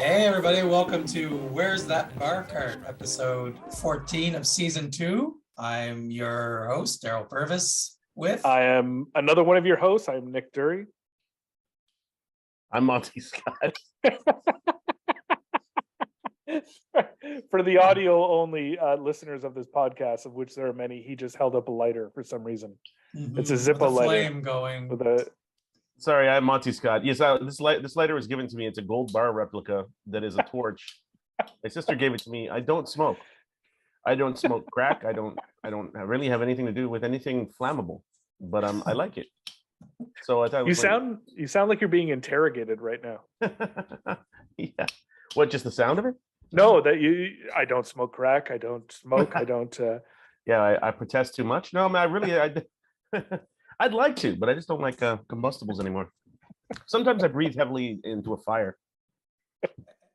Hey everybody, welcome to Where's That Bar Cart, episode 14 of season 2. I'm your host, Daryl Purvis, with... I am another one of your hosts. I'm Nick Dury. I'm Monty Scott. For the audio-only listeners of this podcast, of which there are many, he just held up a lighter for some reason. It's a Zippo with a lighter. flame going. With a... Sorry, I'm Monty Scott. Yes, this lighter was given to me. It's a gold bar replica that is a torch. My sister gave it to me. I don't smoke. I don't smoke crack. I don't really have anything to do with anything flammable, but I like it. So I thought you sound like you're being interrogated right now. Yeah. What? Just the sound of it? No, I don't smoke crack. I don't smoke. I don't. Yeah, I protest too much. No, man, I'd like to, but I just don't like combustibles anymore. Sometimes I breathe heavily into a fire.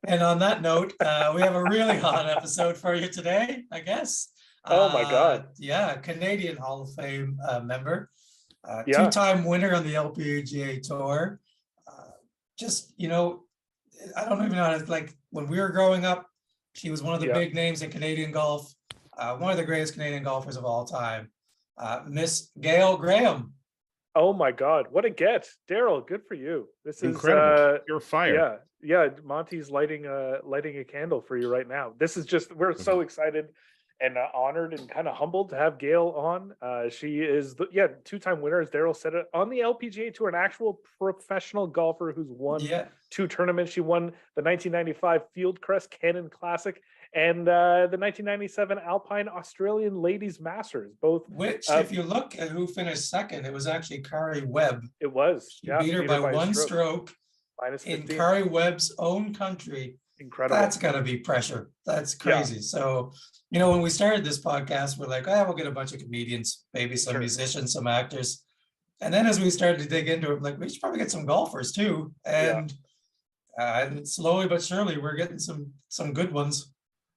And on that note, we have a really hot episode for you today, I guess. Oh my God. Yeah, Canadian Hall of Fame member, Yeah. two-time winner on the LPGA Tour. I don't even know how to, like, when we were growing up, she was one of the big names in Canadian golf, one of the greatest Canadian golfers of all time, Miss GAIL Graham. Oh my God, what a get. Daryl, good for you. This Incredible. is You're fired. Yeah. Monty's lighting a candle for you right now. This is just, we're so excited and honored and kind of humbled to have GAIL on. She is two-time winner, as Daryl said, it on the LPGA Tour, an actual professional golfer who's won 2 tournaments. She won the 1995 Fieldcrest Cannon Classic and the 1997 Alpine Australian Ladies Masters, both. Which, if you look at who finished second, it was actually Kari Webb. It was. She beat her by one stroke in Kari Webb's own country. Incredible. That's got to be pressure. That's crazy. Yeah. So, when we started this podcast, we're like, we'll get a bunch of comedians, maybe some musicians, some actors. And then as we started to dig into it, like, we should probably get some golfers too. And slowly but surely, we're getting some good ones.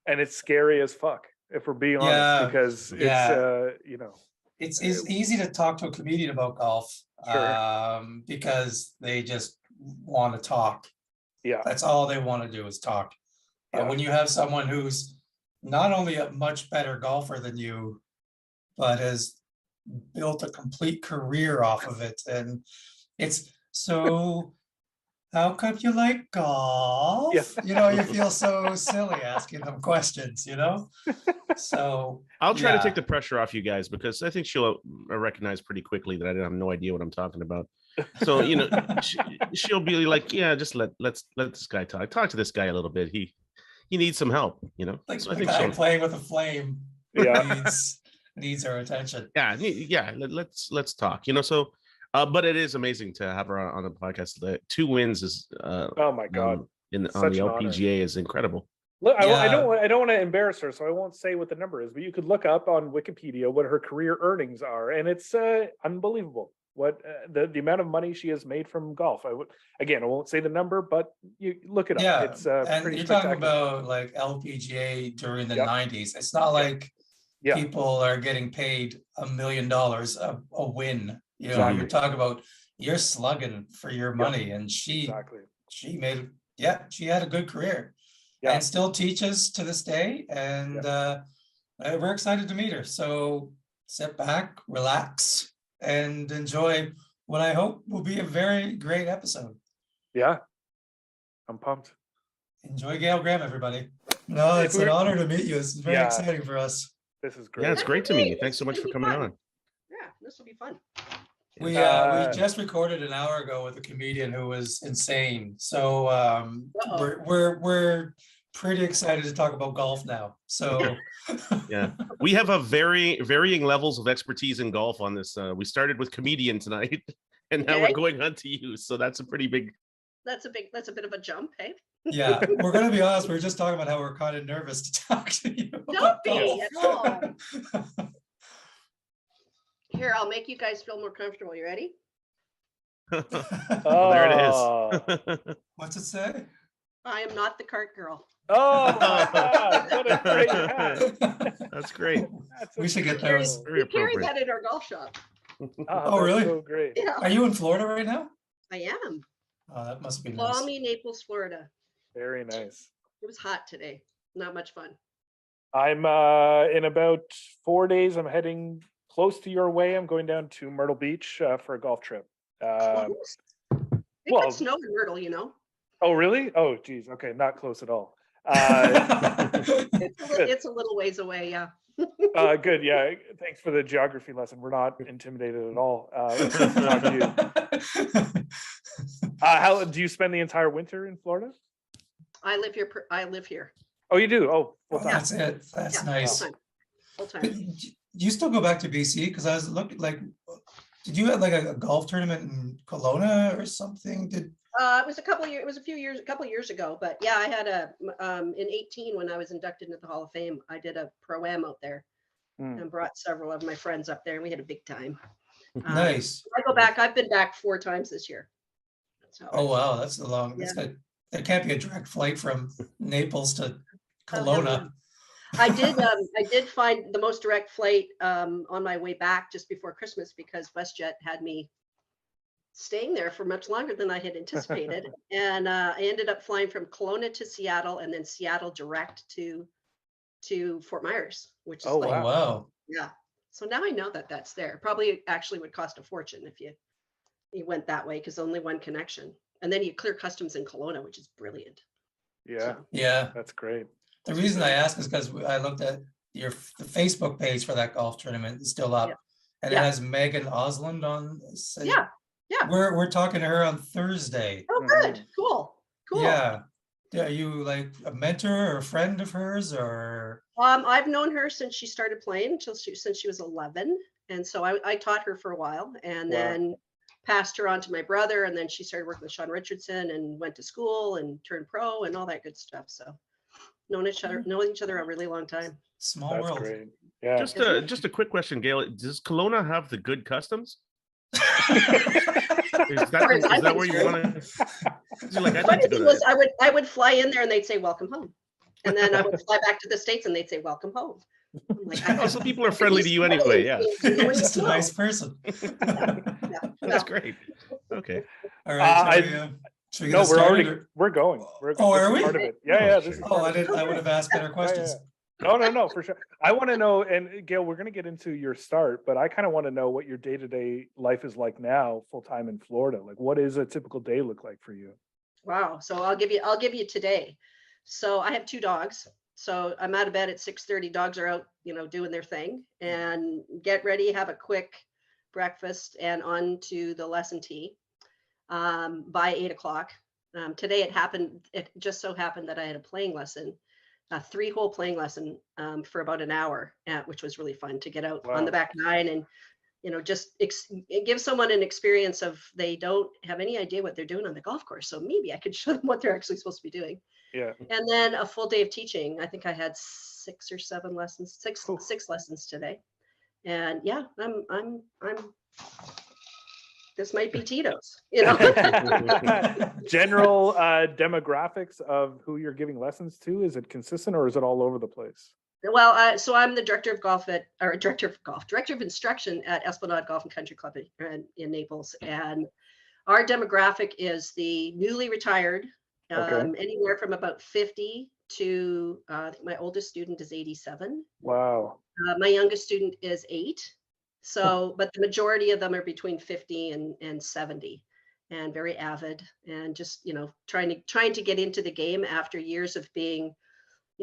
And it's scary as fuck, if we're being honest, because it's it's easy to talk to a comedian about golf because they just want to talk. Yeah, that's all they want to do is talk. But when you have someone who's not only a much better golfer than you, but has built a complete career off of it, and it's so. How come you like golf? Yeah. You feel so silly asking them questions, So I'll try to take the pressure off you guys, because I think she'll recognize pretty quickly that I have no idea what I'm talking about. So, she'll be like, just let this guy talk. Talk to this guy a little bit. He needs some help, Like so the guy playing with a flame needs our attention. Yeah. Let's talk, so. But it is amazing to have her on the podcast. 2 wins is oh my God, on the LPGA is incredible. Look, I don't want to embarrass her, so I won't say what the number is. But you could look up on Wikipedia what her career earnings are, and it's unbelievable. What the amount of money she has made from golf. I won't say the number, but you look it up. Yeah, it's and pretty you're spectacular. Talking about like LPGA during the 90s. It's not like people are getting paid $1 million a win. You're talking about, you're slugging for your money, and she made she had a good career and still teaches to this day, and we're excited to meet her. So sit back, relax, and enjoy what I hope will be a very great episode. Yeah, I'm pumped. Enjoy GAIL Graham, everybody. No, it's an honor to meet you. It's very exciting for us. This is great. Yeah, it's great to meet you. Thanks so much for coming on. Yeah, this will be fun. We just recorded an hour ago with a comedian who was insane. So we're pretty excited to talk about golf now. So yeah, we have a very varying levels of expertise in golf on this. We started with comedian tonight, and now we're going on to you. So that's a pretty big. That's a bit of a jump, hey? Yeah, we're gonna be honest. We were just talking about how we're kind of nervous to talk to you. Don't be at all. Here, I'll make you guys feel more comfortable. You ready? There it is. What's it say? I am not the cart girl. Oh my God, what a great hat. That's great. We should get those. We carry that in our golf shop. Oh, really? So great. Yeah. Are you in Florida right now? I am. Oh, that must be nice. Balmy Naples, Florida. Very nice. It was hot today. Not much fun. I'm in about 4 days. I'm heading close to your way. I'm going down to Myrtle Beach for a golf trip. Close. It well- got snow in Myrtle, you know. Oh, really? Oh, geez. Okay, not close at all. It's a little ways away, yeah. Good. Yeah. Thanks for the geography lesson. We're not intimidated at all. Let's talk to you. How do you spend the entire winter in Florida? I live here. I live here. Oh, you do? Oh, Oh, that's it. That's Yeah, nice. Full time. But you still go back to BC? Because I was looking like, did you have like a golf tournament in Kelowna or something? It was a couple of years. It was a couple of years ago. But yeah, I had in 18 when I was inducted into the Hall of Fame. I did a pro-am out there and brought several of my friends up there, and we had a big time. Nice. I go back. I've been back 4 times this year. So, Oh wow, that's a long. Yeah. That can't be a direct flight from Naples to hell Kelowna. no. I did find the most direct flight on my way back just before Christmas because WestJet had me staying there for much longer than I had anticipated. And I ended up flying from Kelowna to Seattle and then Seattle direct to Fort Myers, which is Oh, like, Oh wow. yeah. So now I know that that's there. Probably actually would cost a fortune if you went that way because only one connection. And then you clear customs in Kelowna, which is brilliant. Yeah, So, Yeah. that's great. The reason I ask is because I looked at the Facebook page for that golf tournament. It's still up, Yeah. and Yeah. it has Megan Osland on. yeah. We're talking to her on Thursday. Oh, good. Cool. Yeah. Are you like a mentor or a friend of hers or? I've known her since she started playing, since she was 11. And so I taught her for a while and then passed her on to my brother. And then she started working with Sean Richardson and went to school and turned pro and all that good stuff. So knowing each other a really long time. Small That's world. great. Yeah. Just a quick question, Gail. Does Kelowna have the good customs? Is that where you want to? Like, I'd like Funny to go thing to was, that. I would fly in there and they'd say, "Welcome home," and then I would fly back to the States and they'd say, "Welcome home." I'm like, Oh, so people are friendly to you anyway. Yeah, Just a nice person. that's great. Okay. All right. Should we get started, we're going. Oh, are we? Part of it. Yeah. Oh, This is sure. part of it. I would have asked better questions. No, for sure. I want to know, and Gail, we're going to get into your start, but I kind of want to know what your day-to-day life is like now, full-time in Florida. Like, what does a typical day look like for you? Wow. So I'll give you today. So I have 2 dogs. So I'm out of bed at 6:30. Dogs are out, doing their thing, and get ready, have a quick breakfast, and on to the lesson tee by 8 o'clock. Today it just so happened that I had a playing lesson, a 3-hole playing lesson for about an hour, which was really fun to get out on the back 9 and just give someone an experience of they don't have any idea what they're doing on the golf course. So maybe I could show them what they're actually supposed to be doing. Yeah. And then a full day of teaching. I think I had 6 or 7 lessons, six lessons today. And yeah, I'm this might be Tito's, General demographics of who you're giving lessons to, is it consistent or is it all over the place? Well, so I'm the director of instruction at Esplanade Golf and Country Club in Naples. And our demographic is the newly retired, anywhere from about 50 to, I think my oldest student is 87. Wow. My youngest student is 8. So, but the majority of them are between 50 and 70 and very avid and just, trying to get into the game after years of being,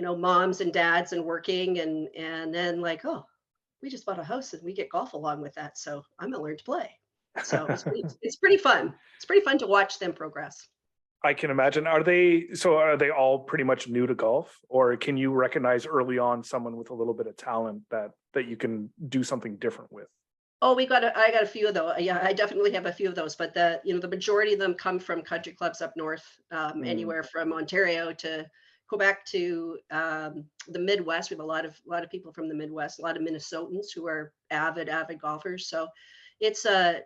moms and dads and working and then like, oh, we just bought a house and we get golf along with that. So I'm gonna learn to play. So it's pretty fun. It's pretty fun to watch them progress. I can imagine. Are they all pretty much new to golf, or can you recognize early on someone with a little bit of talent that you can do something different with? Oh, I got a few of those. Yeah, I definitely have a few of those, but the majority of them come from country clubs up north, anywhere from Ontario to Quebec to the Midwest. We have a lot of people from the Midwest, a lot of Minnesotans who are avid golfers. So it's a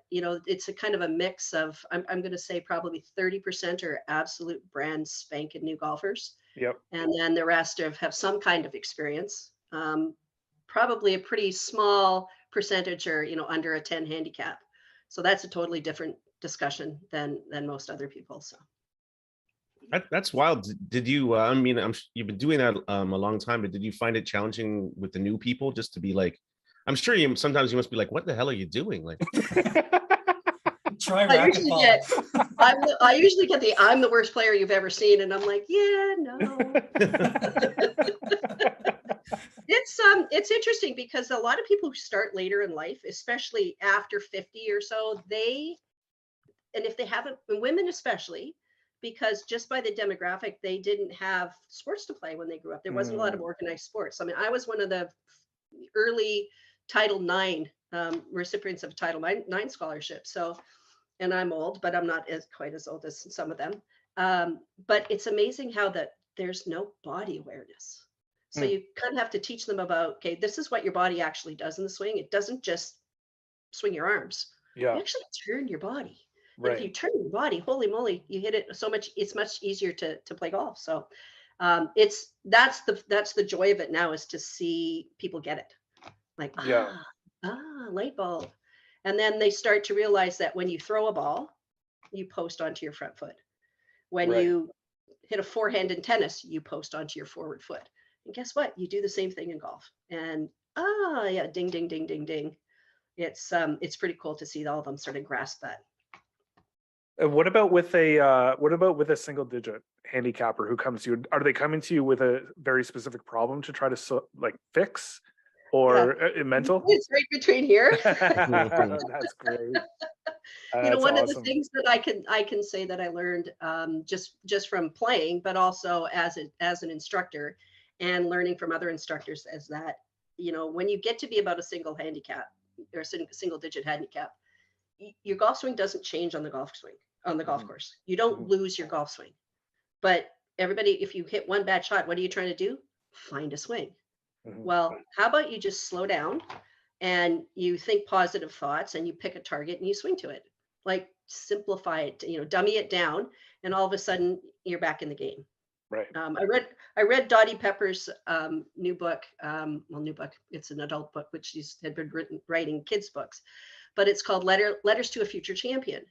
kind of a mix of, I'm going to say probably 30% are absolute brand spanking new golfers. Yep. And then the rest have some kind of experience. Probably a pretty small percentage are, under a 10 handicap. So that's a totally different discussion than most other people. So. That's wild. Did you? I mean, you've been doing that a long time, but did you find it challenging with the new people just to be like? I'm sure you sometimes you must be like, "What the hell are you doing?" Like, try I usually racquetball. get, I usually get the I'm the worst player you've ever seen, and I'm like, yeah, no. It's interesting because a lot of people who start later in life, especially after 50 or so, and if they haven't, women especially, because just by the demographic, they didn't have sports to play when they grew up. There wasn't a lot of organized sports. I mean, I was one of the early Title IX recipients of Title IX scholarship. So, and I'm old, but I'm not quite as old as some of them. But it's amazing how that there's no body awareness. So you kind of have to teach them about, okay, this is what your body actually does in the swing. It doesn't just swing your arms. Yeah. You actually turn your body. Right. And if you turn your body, holy moly, you hit it so much, it's much easier to play golf. So that's the joy of it now, is to see people get it. Like, light bulb. And then they start to realize that when you throw a ball, you post onto your front foot. When you hit a forehand in tennis, you post onto your forward foot. And guess what? You do the same thing in golf. And yeah, ding, ding, ding, ding, ding. It's pretty cool to see all of them sort of grasp that. What about with a single digit handicapper who comes to you? Are they coming to you with a very specific problem to try to fix, or mental? It's right between here. That's great. One awesome. of the things that I can say that I learned just from playing, but also as an instructor and learning from other instructors, is that when you get to be about a single handicap or single digit handicap, your golf swing doesn't change on the golf course. You don't lose your golf swing. But everybody, if you hit one bad shot, what are you trying to do? Find a swing. Well, how about you just slow down and you think positive thoughts and you pick a target and you swing to it. Like, simplify it, dummy it down, and all of a sudden you're back in the game. Right. I read Dottie Pepper's new book. New book. It's an adult book, which she's had been writing kids' books, but it's called Letters to a Future Champion.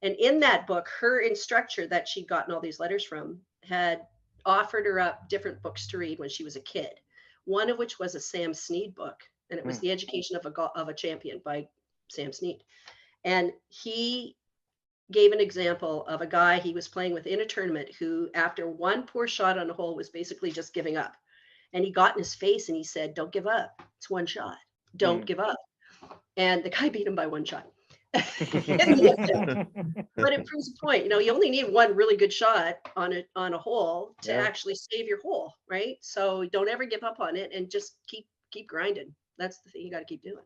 And in that book, her instructor that she'd gotten all these letters from had offered her up different books to read when she was a kid. One of which was a Sam Snead book, and it was The Education of a Champion by Sam Snead. And he gave an example of a guy he was playing with in a tournament who, after one poor shot on a hole, was basically just giving up. And he got in his face and he said, "Don't give up. It's one shot. Don't give up." And the guy beat him by one shot. But it proves a point. You only need one really good shot on a hole to actually save your hole, right? So don't ever give up on it and just keep grinding. That's the thing you got to keep doing.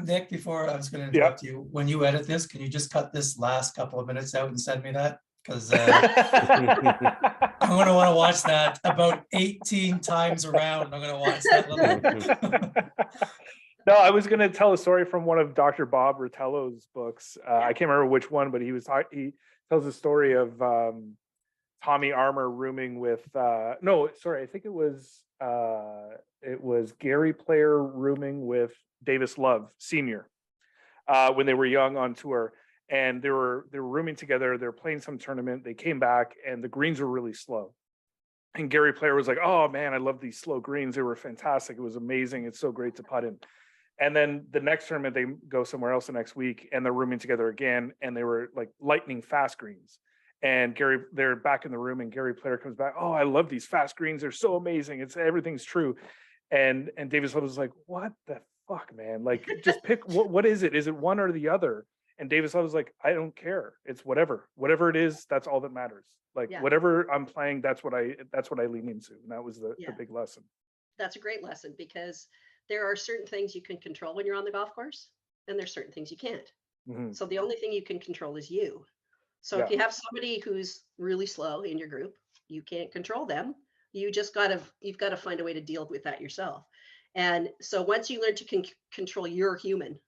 Nick, before I was going to interrupt you, when you edit this, can you just cut this last couple of minutes out and send me that? Because I'm going to want to watch that about 18 times around. I'm going to watch that little. No, I was going to tell a story from one of Dr. Bob Rotello's books. I can't remember which one, but he tells a story of Tommy Armour rooming with. I think it was Gary Player rooming with Davis Love Sr. When they were young on tour, and they were rooming together. They were playing some tournament. They came back, and the greens were really slow. And Gary Player was like, "Oh man, I love these slow greens. They were fantastic. It was amazing. It's so great to putt in." And then the next tournament, they go somewhere else the next week, and they're rooming together again, and they were like lightning fast greens. And they're back in the room, and Gary Player comes back. "Oh, I love these fast greens. They're so amazing. Everything's true." And Davis Love was like, "What the fuck, man? Like, just pick what is it? Is it one or the other?" And Davis Love was like, "I don't care. It's whatever it is. That's all that matters. Like, whatever I'm playing, that's what I lean into." And that was the big lesson. That's a great lesson, because there are certain things you can control when you're on the golf course, and there's certain things you can't. So the only thing you can control is you. So if you have somebody who's really slow in your group, you can't control them. You've got to find a way to deal with that yourself. And so once you learn to control your human,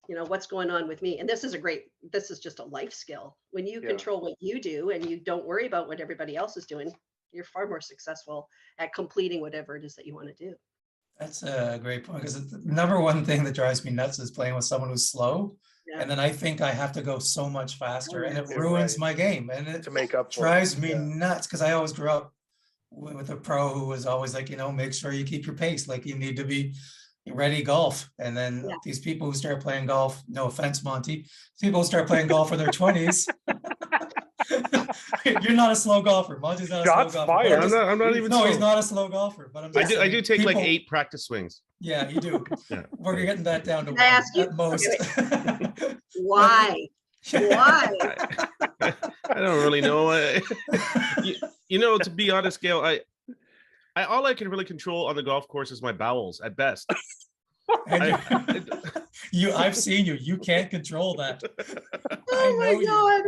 what's going on with me. And this is just a life skill. When you control what you do and you don't worry about what everybody else is doing, you're far more successful at completing whatever it is that you want to do. That's a great point, because the number one thing that drives me nuts is playing with someone who's slow. and then I think I have to go so much faster, and it Yeah, ruins right. my game, and it To make up for it. drives me Yeah. nuts because I always grew up with a pro who was always like, make sure you keep your pace, like you need to be ready golf. And then these people who start playing golf, no offense, Monty, people who start playing golf in their 20s. You're not a slow golfer. Monty's not Shots a slow golfer. fired. I'm not even. No, slow. he's not a slow golfer. But I'm just I do take like people, 8 practice swings. Yeah, you do. Yeah. We're getting that down to Can I ask you, at most. Why? Why? I don't really know. To be honest, Gail, I all I can really control on the golf course is my bowels at best. I've seen you. You can't control that. Oh my God.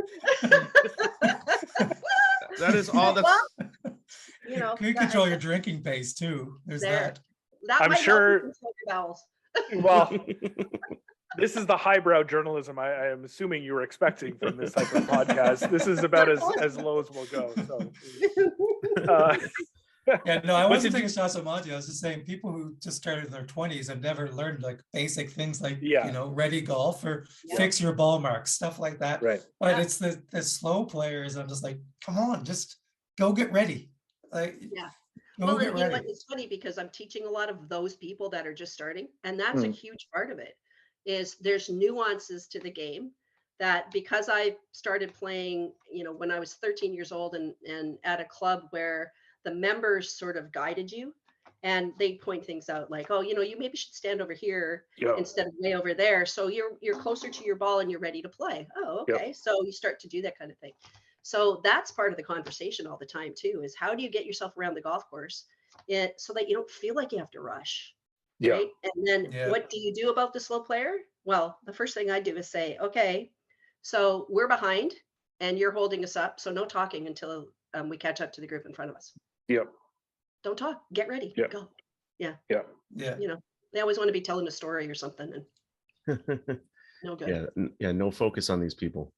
That is all. That's Well, you control your drinking pace too. There's that. I'm sure. Well, this is the highbrow journalism I am assuming you were expecting from this type of podcast. This is about as low as we'll go. So, yeah, no, I wasn't taking shots at Monty. I was just saying people who just started in their 20s have never learned like basic things like ready golf or fix your ball marks, stuff like that. Right. But it's the slow players. I'm just like, come on, just go get ready. Like Well, and you know what, it's funny because I'm teaching a lot of those people that are just starting, and that's a huge part of it. Is there's nuances to the game that because I started playing, when I was 13 years old and at a club where the members sort of guided you and they point things out like, oh, you maybe should stand over here instead of way over there. So you're closer to your ball and you're ready to play. Oh, okay. Yep. So you start to do that kind of thing. So that's part of the conversation all the time too, is how do you get yourself around the golf course so that you don't feel like you have to rush. Yeah. Right. And then what do you do about the slow player? Well, the first thing I do is say, okay, so we're behind and you're holding us up. So no talking until we catch up to the group in front of us. Yep. Don't talk. Get ready. Yep. Go. Yeah. Yeah. Yeah. They always want to be telling a story or something. And no good. Yeah. No focus on these people.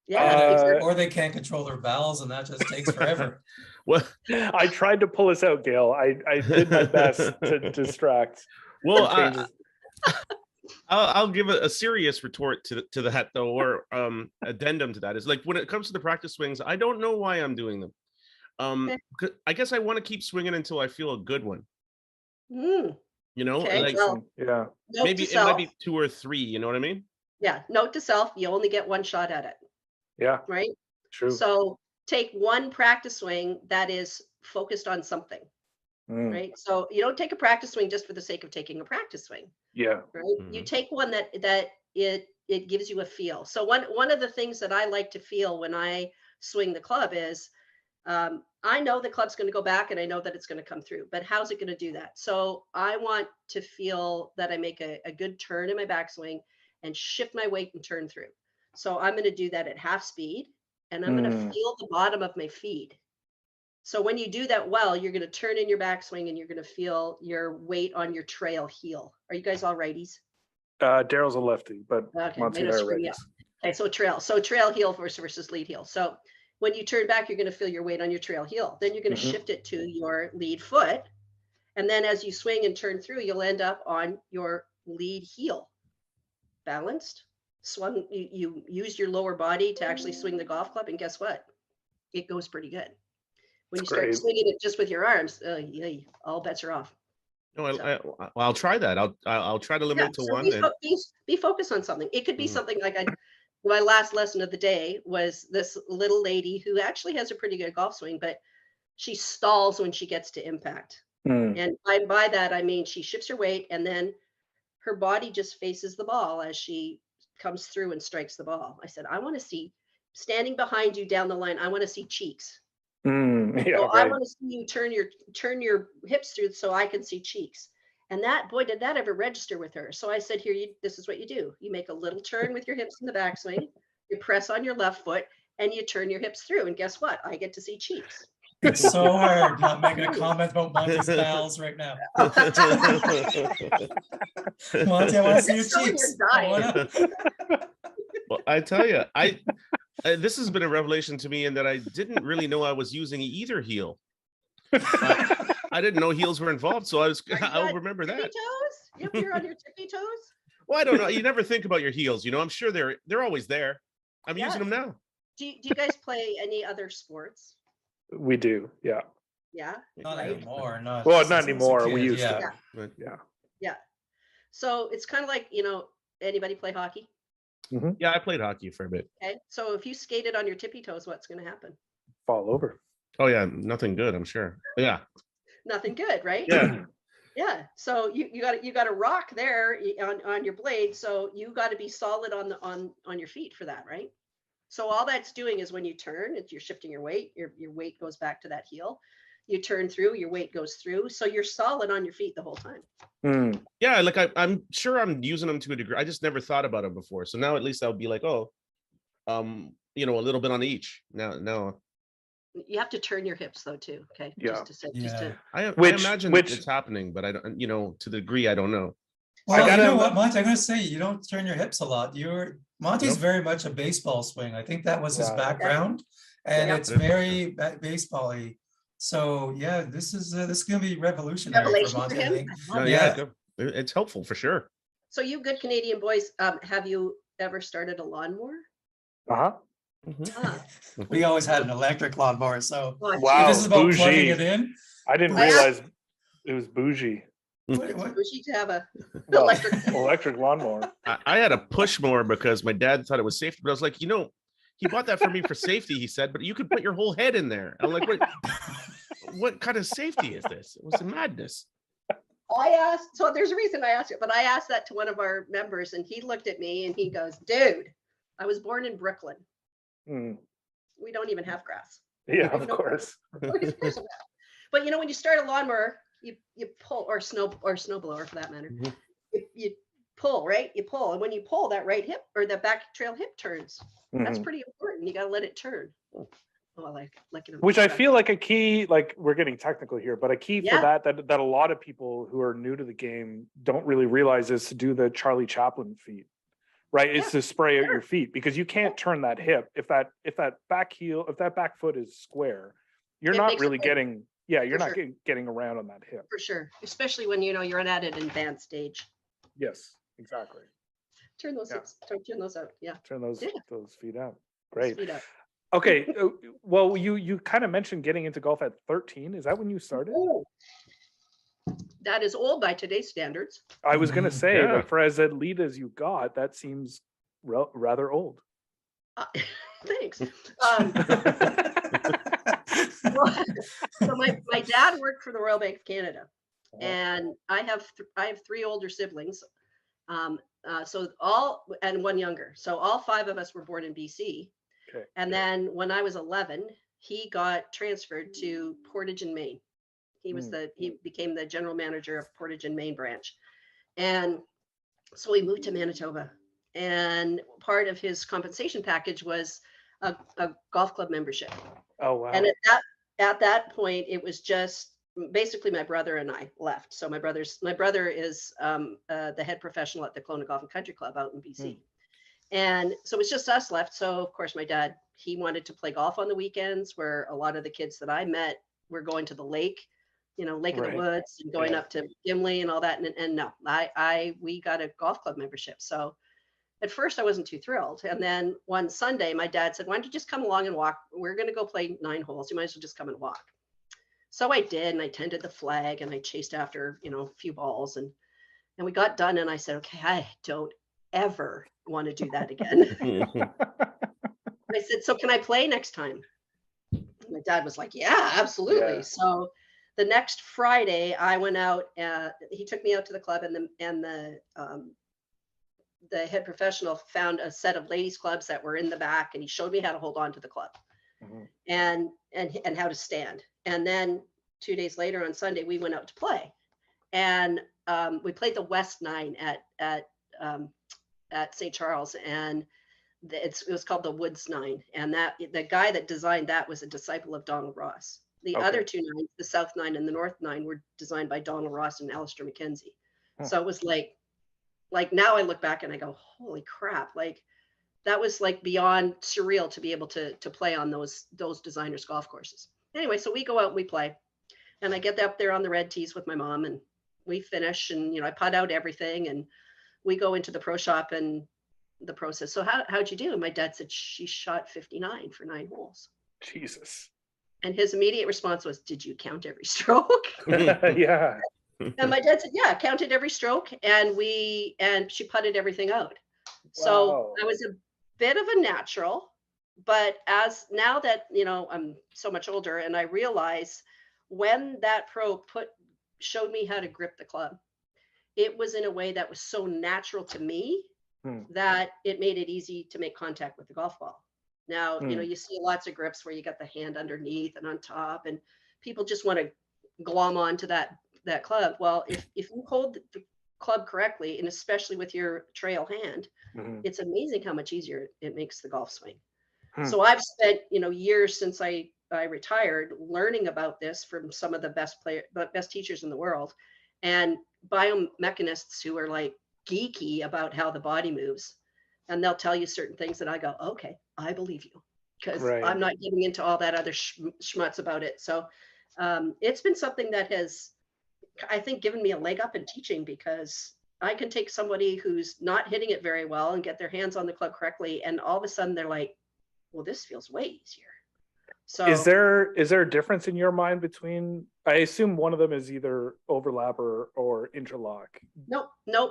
Yeah. Or they can't control their bowels, and that just takes forever. Well, I tried to pull us out, Gail. I did my best to distract. Well, I'll give a serious retort to that though, or addendum to that is like when it comes to the practice swings, I don't know why I'm doing them. I guess I want to keep swinging until I feel a good one. Okay, maybe it might be 2 or 3. You know what I mean? Yeah. Note to self: you only get one shot at it. Yeah. Right. True. So take one practice swing that is focused on something. Right. So you don't take a practice swing just for the sake of taking a practice swing. Yeah. Right. You take one that it gives you a feel. So one of the things that I like to feel when I swing the club is I know the club's going to go back and I know that it's going to come through, but how's it going to do that? So I want to feel that I make a good turn in my backswing and shift my weight and turn through. So I'm going to do that at half speed and I'm going to feel the bottom of my feet. So when you do that well, you're going to turn in your backswing and you're going to feel your weight on your trail heel. Are you guys all righties? Daryl's a lefty, but Monty and I are righties. Okay, so trail heel versus lead heel. So when you turn back, you're going to feel your weight on your trail heel. Then you're going to shift it to your lead foot. And then as you swing and turn through, you'll end up on your lead heel. Balanced, swung, you use your lower body to actually swing the golf club. And guess what? It goes pretty good. When you start swinging it just with your arms, all bets are off. No, I'll try that. I'll try to limit it to one. Be focused on something. It could be something like my last lesson of the day was this little lady who actually has a pretty good golf swing, but she stalls when she gets to impact. And by that, I mean, she shifts her weight and then her body just faces the ball as she comes through and strikes the ball. I said, I want to see standing behind you down the line. I want to see cheeks. I want to see you turn your hips through so I can see cheeks. And did that ever register with her? So I said, this is what you do. You make a little turn with your hips in the backswing, you press on your left foot and you turn your hips through. And guess what? I get to see cheeks. It's so hard not making a comment about Monty's bowels right now. Monty, I want to see your cheeks. Well, I tell you, this has been a revelation to me in that I didn't really know I was using either heel. I didn't know heels were involved, so I'll remember that. Toes? Yep, you're on your tippy toes. Well, I don't know. You never think about your heels, you know. I'm sure they're always there. I'm Yeah. using them now. Do you guys play any other sports? We do, yeah. Yeah. Not Right? anymore, not. Well, since not I was a anymore. We kid, used yeah. to. But Yeah. Yeah. So it's kind of like, anybody play hockey? yeah, I played hockey for a bit. Okay. So if you skated on your tippy toes, what's going to happen? Fall over. Oh yeah, nothing good, I'm sure. Yeah. Nothing good, right? Yeah. Yeah. So you got a rock there on your blade. So you got to be solid on your feet for that, right? So all that's doing is when you turn, you're shifting your weight. Your weight goes back to that heel. You turn through, your weight goes through. So you're solid on your feet the whole time. Yeah, like I'm sure I'm using them to a degree. I just never thought about them before. So now at least I'll be like, oh, a little bit on each. Now You have to turn your hips though too. Okay. Yeah. Just to say, I Which- imagine which- it's happening, but I don't, to the degree I don't know. Well, gotta- you know what, Monty, I'm gonna say, you don't turn your hips a lot. Monty's Nope. very much a baseball swing. I think that was his Yeah. background, and Yeah. it's very baseball-y. So yeah, this is gonna be revolutionary for revelation for Monty, I him. think. I love No, it. Yeah. it's helpful for sure. So you good Canadian boys, have you ever started a lawnmower? Uh-huh. Ah, We always had an electric lawnmower, so well, Wow. if this is about plugging bougie. it in. I didn't I asked- realize it was bougie. what- we should have a Well, electric. electric lawnmower. I had a push mower because my dad thought it was safety, but I was like, he bought that for me for safety, he said, but you could put your whole head in there. I'm like, what kind of safety is this? It was a madness. I asked, so there's a reason I asked it, but I asked that to one of our members and he looked at me and he goes, dude, I was born in Brooklyn. Mm. We don't even have grass. Yeah, of course. But when you start a lawnmower, you pull, or snow blower for that matter, Mhm. you pull, right? You pull, and when you pull, that right hip or the back trail hip turns. That's Mhm. pretty important. You got to let it turn. Oh, I like it. Which I feel like a key, like we're getting technical here, but a key for Yeah. that a lot of people who are new to the game don't really realize is to do the Charlie Chaplin feat, right? It's to spray out your feet because you can't turn that hip if that back foot is square, you're It not makes it really big. getting, you're For not sure. getting around on that hip. For sure, especially when you're at an advanced stage. Yes, exactly. Turn those Yeah. hips, turn those out. Yeah. Turn those Yeah. feet out. Those Great. feet up. Okay. Well, you kind of mentioned getting into golf at 13. Is that when you started? Oh, that is old by today's standards. I was going to say, Yeah. but for as elite as you got, that seems rather old. Thanks. So my dad worked for the Royal Bank of Canada, and I have three older siblings. So and one younger. So all five of us were born in BC. Okay. And then when I was 11, he got transferred to Portage in Maine. He became the general manager of Portage in Maine branch. And so we moved to Manitoba. And part of his compensation package was a golf club membership. Oh, wow. And at that point, it was just basically my brother and I left. So my brother is the head professional at the Kelowna Golf and Country Club out in BC. And so it was just us left. So of course, my dad, he wanted to play golf on the weekends, where a lot of the kids that I met were going to the lake, Lake of the Woods, and going up to Gimli and all that. And no, we got a golf club membership. So at first I wasn't too thrilled. And then one Sunday, my dad said, why don't you just come along and walk? We're going to go play 9 holes. You might as well just come and walk. So I did, and I tended the flag and I chased after, a few balls, and we got done. And I said, okay, I don't ever want to do that again. I said, so can I play next time? My dad was like, yeah, absolutely. Yeah. So the next Friday I went out, he took me out to the club, and the head professional found a set of ladies clubs that were in the back, and he showed me how to hold on to the club and how to stand. And then 2 days later on Sunday, we went out to play, and we played the West 9 at St. Charles, and it was called the Woods 9. And the guy that designed that was a disciple of Donald Ross. The other 2 9s, the South 9 and the North 9, were designed by Donald Ross and Alistair McKenzie. So it was like now I look back and I go, holy crap, like that was like beyond surreal to be able to play on those designers' golf courses. Anyway, so we go out and we play, and I get up there on the red tees with my mom, and we finish, and I putt out everything, and we go into the pro shop and the pro says, so how'd you do? And my dad said, she shot 59 for 9 holes. Jesus. And his immediate response was, did you count every stroke? Yeah. And my dad said, yeah, counted every stroke. And she putted everything out. So Wow. I was a bit of a natural, but now that, you know, I'm so much older, and I realize when that pro showed me how to grip the club, it was in a way that was so natural to me that it made it easy to make contact with the golf ball. Now, you know, you see lots of grips where you got the hand underneath and on top, and people just want to glom onto that club. Well, if you hold the club correctly, and especially with your trail hand, it's amazing how much easier it makes the golf swing. So I've spent, you know, years since I retired learning about this from some of the best teachers in the world, and biomechanists who are like geeky about how the body moves, and they'll tell you certain things that I go, okay, I believe you, because I'm not getting into all that other schmutz about it. So it's been something that has, I think, given me a leg up in teaching, because I can take somebody who's not hitting it very well and get their hands on the club correctly, and all of a sudden they're like, well, this feels way easier. So is there a difference in your mind between, I assume one of them is either overlap or interlock? Nope.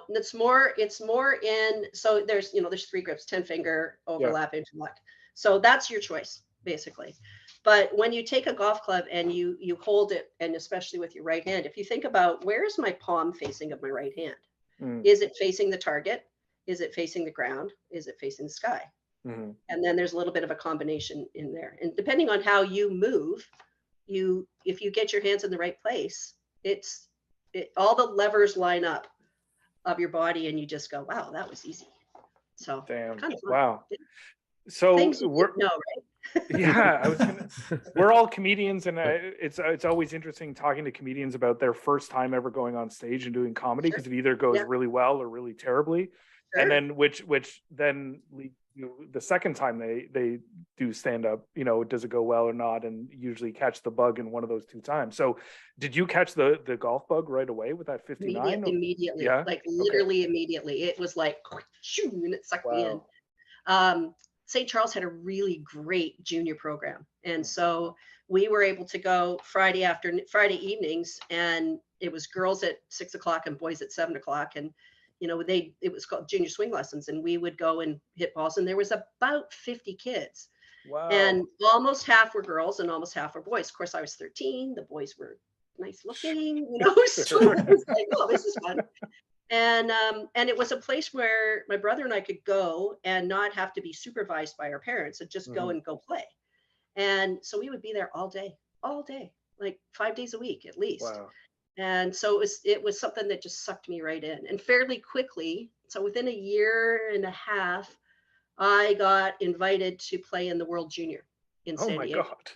It's more in, so there's 3 grips, 10 finger, overlap, interlock. So that's your choice, basically. But when you take a golf club and you hold it, and especially with your right hand, if you think about, where is my palm facing of my right hand? Is it facing the target? Is it facing the ground? Is it facing the sky? And then there's a little bit of a combination in there. And depending on how you move, if you get your hands in the right place, all the levers line up of your body, and you just go, wow, that was easy. So damn, kind of wow. So right? Yeah, we're all comedians, and it's always interesting talking to comedians about their first time ever going on stage and doing comedy, because it either goes really well or really terribly, and then which then leads to the second time they do stand up, you know, does it go well or not, and usually catch the bug in one of those 2 times. So did you catch the golf bug right away with that 59? Immediately, yeah, like literally immediately. It was like, shoo, and it sucked me in. St. Charles had a really great junior program. And so we were able to go Friday evenings, and it was girls at 6 o'clock and boys at 7 o'clock. And, you know, it was called junior swing lessons, and we would go and hit balls, and there was about 50 kids. Wow. And almost half were girls and almost half were boys. Of course, I was 13. The boys were nice looking, you know, so it was like, oh, this is fun. And it was a place where my brother and I could go and not have to be supervised by our parents, and just go and go play. And so we would be there all day, like 5 days a week at least. Wow. And so it was something that just sucked me right in. And fairly quickly, so within a year and a half, I got invited to play in the World Junior in San Diego. God.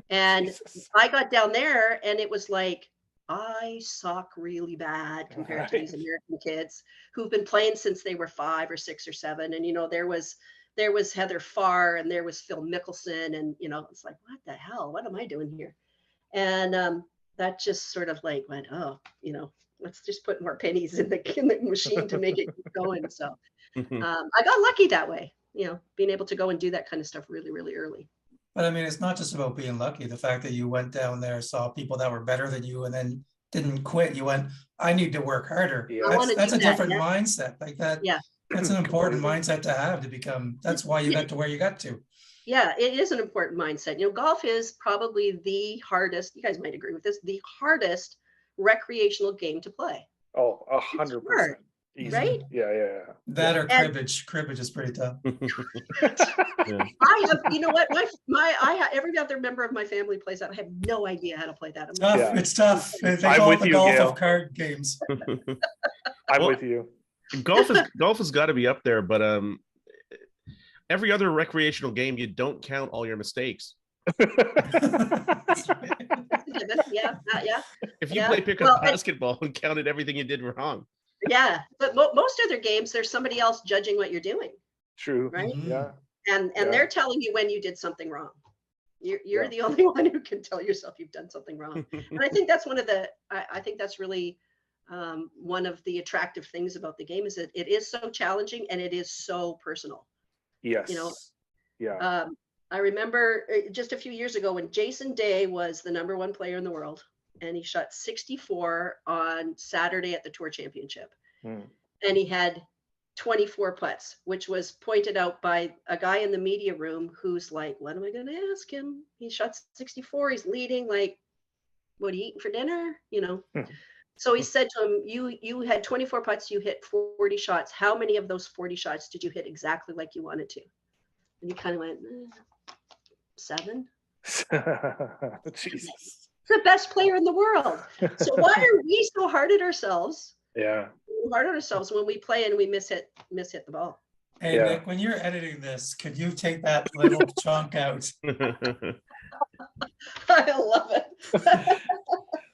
And Jesus. I got down there, and it was like, I suck really bad compared to these American kids who've been playing since they were 5 or 6 or 7. And, you know, there was Heather Farr, and there was Phil Mickelson, and, you know, it's like, what the hell, what am I doing here? And that just sort of like went, oh, you know, let's just put more pennies in the machine to make it keep going. So I got lucky that way, you know, being able to go and do that kind of stuff really, really early. But I mean, it's not just about being lucky. The fact that you went down there, saw people that were better than you, and then didn't quit. You went, I need to work harder. Yeah. That's a different mindset. Like that. Yeah. That's an important mindset to have to become. That's why you got to where you got to. Yeah, it is an important mindset. You know, golf is probably the hardest, you guys might agree with this, the hardest recreational game to play. Oh, 100%. Right? Yeah. That or cribbage. Cribbage is pretty tough. I have, you know what, every other member of my family plays that. I have no idea how to play that. It's tough. They call it the golf of card games. I'm with you. Golf has got to be up there, but every other recreational game, you don't count all your mistakes. Yeah. If you play pickup basketball and counted everything you did wrong. Yeah, but most other games, there's somebody else judging what you're doing. True. Right? Yeah. And they're telling you when you did something wrong. You're the only one who can tell yourself you've done something wrong. And I think that's I think that's really one of the attractive things about the game is that it is so challenging and it is so personal. Yes. You know, yeah. I remember just a few years ago when Jason Day was the #1 player in the world, and he shot 64 on Saturday at the Tour Championship. And he had 24 putts, which was pointed out by a guy in the media room who's like, what am I going to ask him? He shot 64, he's leading, like, what are you eating for dinner? You know? So he said to him, you had 24 putts, you hit 40 shots. How many of those 40 shots did you hit exactly like you wanted to? And he kind of went, 7. Jesus. The best player in the world. So why are we so hard at ourselves? Yeah. Hard on ourselves when we play and we mishit the ball. Hey, Nick, when you're editing this, could you take that little chunk out? I love it.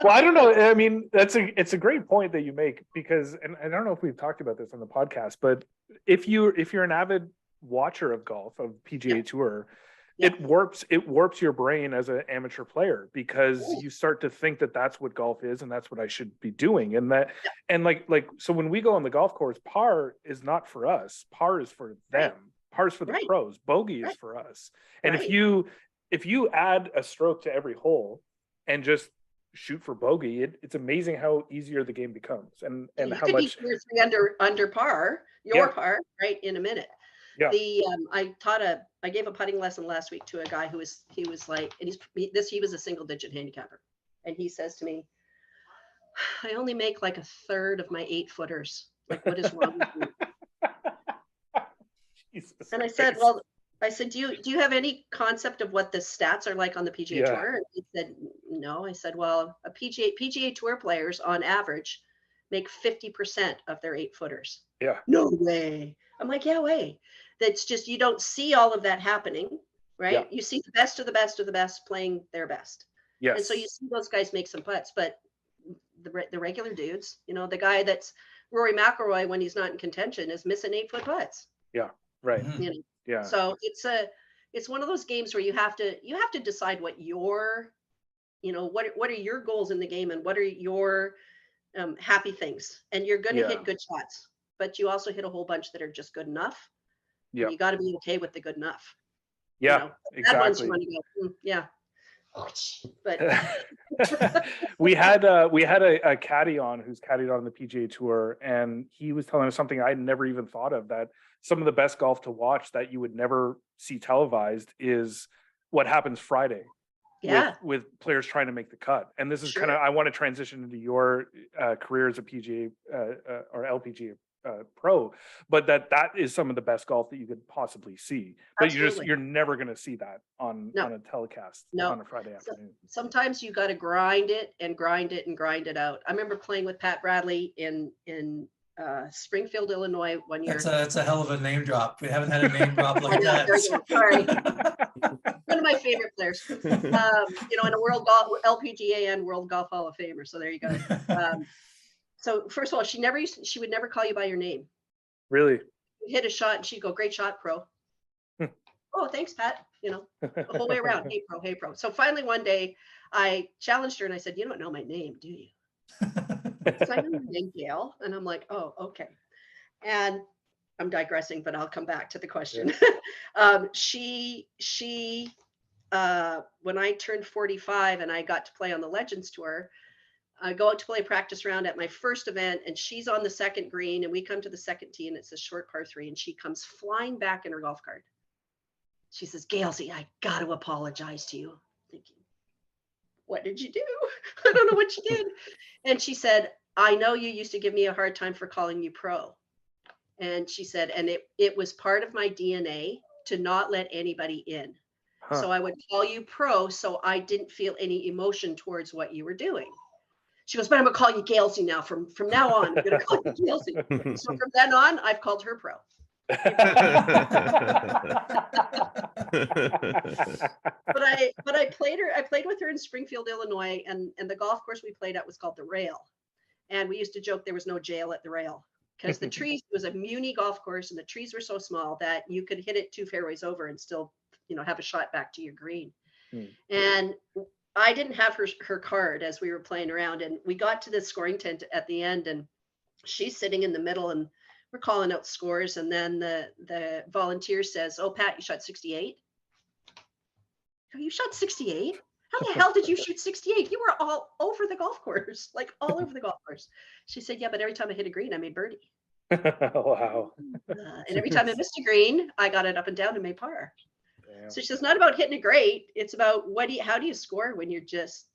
Well, I don't know. I mean, it's a great point that you make, because, and I don't know if we've talked about this on the podcast, but if you're an avid watcher of golf, of PGA Tour, it warps your brain as an amateur player, because you start to think that that's what golf is and that's what I should be doing. And that, and like, so when we go on the golf course, par is not for us. Par is for them. Par is for the pros. Bogey is for us. And if you add a stroke to every hole and just shoot for bogey, it's amazing how easier the game becomes, and how much 2 or 3 under par, par, right, in a minute. Yeah. I gave a putting lesson last week to a guy he was like, and he was a single digit handicapper, and he says to me, I only make like a third of my 8-footers. Like, what is wrong with you? And I said, do you have any concept of what the stats are like on the PGA Tour? And he said, no. I said, well, PGA Tour players on average make 50% of their 8-footers. Yeah. No way. I'm like, yeah, way. That's just, you don't see all of that happening, right? Yeah. You see the best of the best of the best playing their best. Yes. And so you see those guys make some putts, but the regular dudes, you know, the guy that's Rory McIlroy when he's not in contention is missing 8-foot putts. Yeah. Right. You know? Yeah. So it's one of those games where you have to decide what your, you know, what are your goals in the game and what are your happy things. And you're going to hit good shots, but you also hit a whole bunch that are just good enough. Yeah. You got to be okay with the good enough. Yeah, you know? exactly. Yeah. But we had a caddy on who's caddied on the PGA Tour, and he was telling us something I'd never even thought of, that some of the best golf to watch that you would never see televised is what happens Friday. Yeah. With players trying to make the cut. And this is kind of, I want to transition into your career as a PGA or LPGA pro, but that is some of the best golf that you could possibly see. But Absolutely. you're never going to see that on a telecast on a Friday afternoon. Sometimes you got to grind it and grind it and grind it out. I remember playing with Pat Bradley in Springfield, Illinois one year. That's a hell of a name drop. We haven't had a name drop like that. Sorry. One of my favorite players. You know, in a World Golf, LPGA and World Golf Hall of Famer. So there you go. So first of all, she would never call you by your name. Really? You hit a shot and she'd go, great shot, pro. Oh, thanks, Pat. You know, the whole way around. Hey, pro, hey, pro. So finally one day I challenged her and I said, you don't know my name, do you? So I know your name, GAIL. And I'm like, oh, okay. And I'm digressing, but I'll come back to the question. Yeah. When I turned 45 and I got to play on the Legends Tour, I go out to play a practice round at my first event, and she's on the second green, and we come to the second tee, and it's a short par 3, and she comes flying back in her golf cart. She says, Gailsy, I got to apologize to you. I'm thinking, what did you do? I don't know what you did. And she said, I know you used to give me a hard time for calling you pro. And she said, and it was part of my DNA to not let anybody in. Huh. So I would call you pro, so I didn't feel any emotion towards what you were doing. She goes, but I'm going to call you Gailsy now. From now on, I'm going to call you Gailsy. So from then on, I've called her pro. But I played with her in Springfield, Illinois, and the golf course we played at was called the Rail. And we used to joke there was no jail at the Rail, because the trees, it was a muni golf course, and the trees were so small that you could hit it 2 fairways over and still, you know, have a shot back to your green. And I didn't have her card as we were playing around, and we got to the scoring tent at the end, and she's sitting in the middle, and we're calling out scores, and then the volunteer says, "Oh, Pat, you shot 68." You shot 68? How the hell did you shoot 68? You were all over the golf course, like all over the golf course. She said, "Yeah, but every time I hit a green, I made birdie." Wow. And every time I missed a green, I got it up and down and made par. Damn. So she says, not about hitting it great. It's about how do you score when you're just,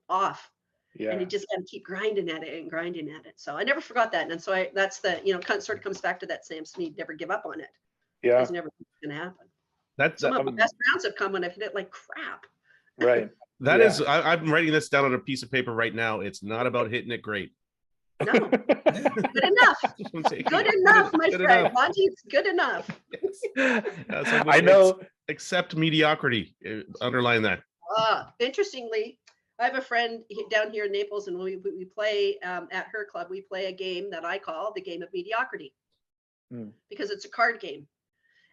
off. Yeah. And you just got to keep grinding at it and grinding at it. So I never forgot that. And so that's the, sort of comes back to that Sam Snead, never give up on it. Yeah. It's never going to happen. That's Some of the best rounds have come when I've hit it like crap. Right. That is, I'm writing this down on a piece of paper right now. It's not about hitting it great. No. Good enough. Good enough, my friend. Monty, it's good enough. So I know. Accept mediocrity. Underline that. Interestingly, I have a friend down here in Naples, and we play at her club. We play a game that I call the game of mediocrity because it's a card game.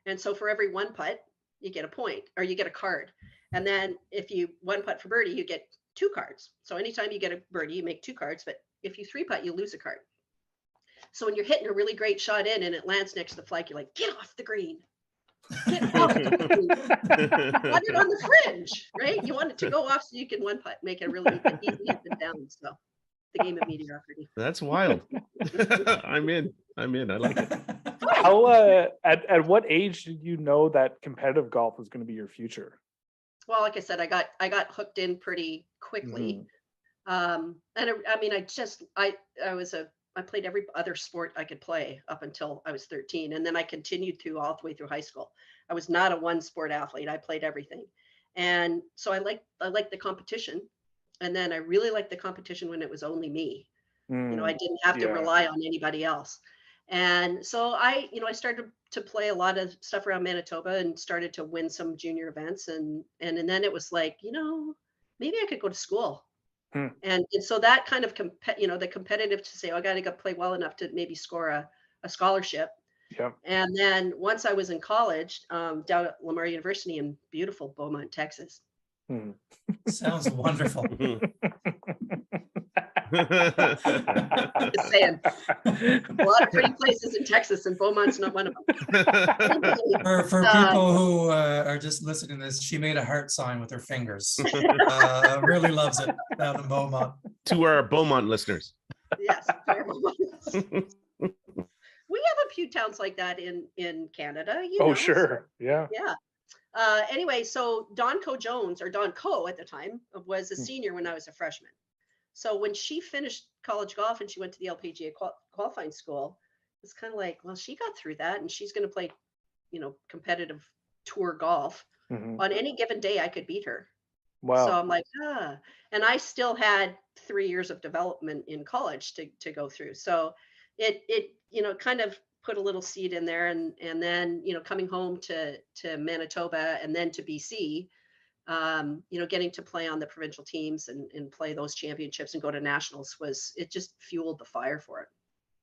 And so for every one putt, you get a point, or you get a card. And then if you one putt for birdie, you get 2 cards. So anytime you get a birdie, you make 2 cards. But if you 3 putt, you lose a card. So when you're hitting a really great shot in and it lands next to the flag, you're like, get off the green. Get off the green. You want it on the fringe, right? You want it to go off so you can one putt, make it really easy up and down. So the game of mediocrity. That's wild. I'm in. I like it. How at what age did you know that competitive golf was going to be your future? Well, like I said, I got hooked in pretty quickly. And I played every other sport I could play up until I was 13. And then I continued all the way through high school. I was not a one sport athlete. I played everything. And so I liked the competition. And then I really liked the competition when it was only me. I didn't have to rely on anybody else. And so I started to play a lot of stuff around Manitoba and started to win some junior events. And then it was like, maybe I could go to school. And so that kind of, the competitive to say, oh, I got to play well enough to maybe score a scholarship. Yeah. And then once I was in college, down at Lamar University in beautiful Beaumont, Texas. Sounds wonderful. Just saying, a lot of pretty places in Texas, and Beaumont's not one of them. For people who are just listening to this, she made a heart sign with her fingers. Really loves it down in Beaumont. To our Beaumont listeners. Yes. We have a few towns like that in Canada. Sure. Yeah. Yeah. Anyway, so Don Coe at the time was a senior when I was a freshman. So when she finished college golf and she went to the LPGA qualifying school, it's kind of like, well, she got through that and she's going to play, competitive tour golf. On any given day, I could beat her. Wow. So I'm like, and I still had 3 years of development in college to go through. So it kind of put a little seed in there, and then, coming home to Manitoba and then to BC, getting to play on the provincial teams and play those championships and go to nationals it just fueled the fire for it.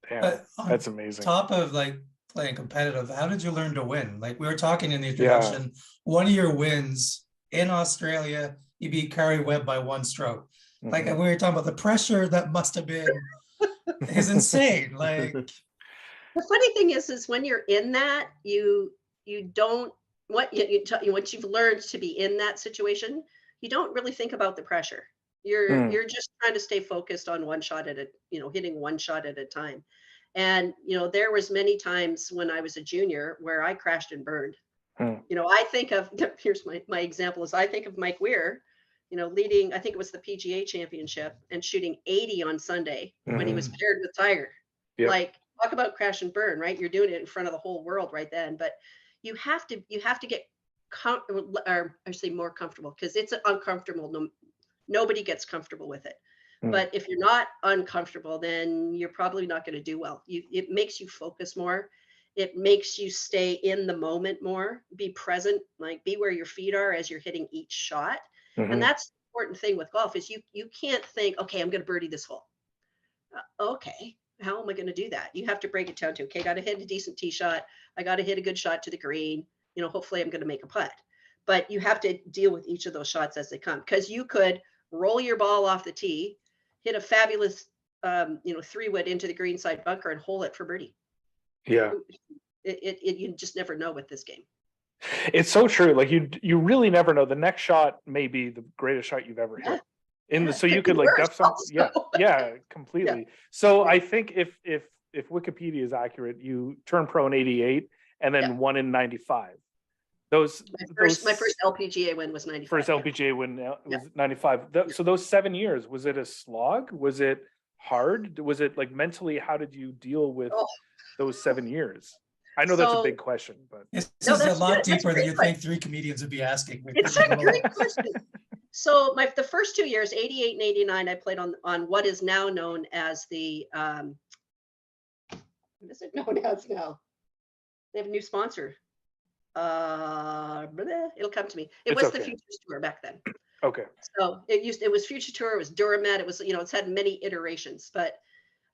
Damn, that's amazing. Top of like playing competitive, how did you learn to win? Like we were talking in the introduction, one of your wins in Australia, you beat Carrie Webb by 1 stroke. Like we were talking about the pressure that must have been is insane. Like the funny thing is when you're in that, you don't, once you've learned to be in that situation, you don't really think about the pressure. You're just trying to stay focused on one shot hitting one shot at a time. And, there was many times when I was a junior where I crashed and burned. I think of, here's my example is I think of Mike Weir, leading, I think it was the PGA championship and shooting 80 on Sunday when he was paired with Tiger. Yep. Like, talk about crash and burn, right? You're doing it in front of the whole world right then. But you have to get more comfortable, because it's uncomfortable. Nobody gets comfortable with it. But if you're not uncomfortable, then you're probably not going to do well. It makes you focus more. It makes you stay in the moment more, be present, like be where your feet are as you're hitting each shot. And that's the important thing with golf is you can't think, okay, I'm going to birdie this hole. Okay, how am I going to do that? You have to break it down to, okay, got to hit a decent tee shot. I got to hit a good shot to the green. Hopefully I'm going to make a putt. but you have to deal with each of those shots as they come, because you could roll your ball off the tee, hit a fabulous, 3-wood into the green side bunker and hole it for birdie. Yeah. You just never know with this game. It's so true. Like you really never know. The next shot may be the greatest shot you've ever hit. So you could like duff something. Yeah, completely. Yeah. So I think if Wikipedia is accurate, you turned pro in '88 and then won in '95. My first LPGA win was 95. First LPGA win was 95. So those 7 years, was it a slog? Was it hard? Was it like mentally, how did you deal with those 7 years? I know that's a big question, but this is a lot deeper than you think 3 comedians would be asking. It's a great question. So the first 2 years, 88 and 89, I played on what is now known as the what is it known as now? They have a new sponsor. It'll come to me. It was the Futures Tour back then. Okay. So it was Future Tour, it was Duramet, it was, it's had many iterations, but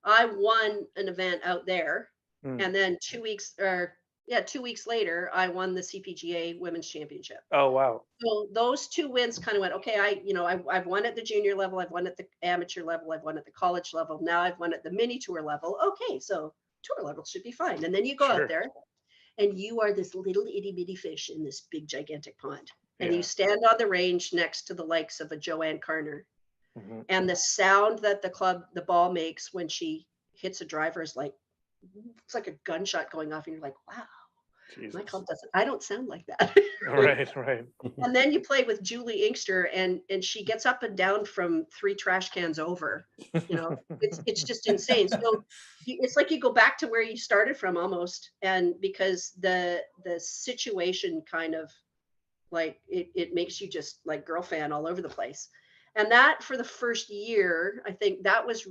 I won an event out there. And then 2 weeks later, I won the CPGA Women's Championship. Oh, wow. So those 2 wins kind of went, okay, I've won at the junior level, I've won at the amateur level, I've won at the college level, now I've won at the mini tour level. Okay, so tour level should be fine. And then you go out there and you are this little itty bitty fish in this big gigantic pond. And you stand on the range next to the likes of a Joanne Carner. And the sound that the ball makes when she hits a driver is like, it's like a gunshot going off, and you're like, wow, Jesus. My club doesn't, I don't sound like that. Right. And then you play with Julie Inkster, and she gets up and down from 3 trash cans over. It's just insane. So it's like you go back to where you started from almost, and because the situation kind of like it makes you just like girl fan all over the place. And that for the first year, I think that was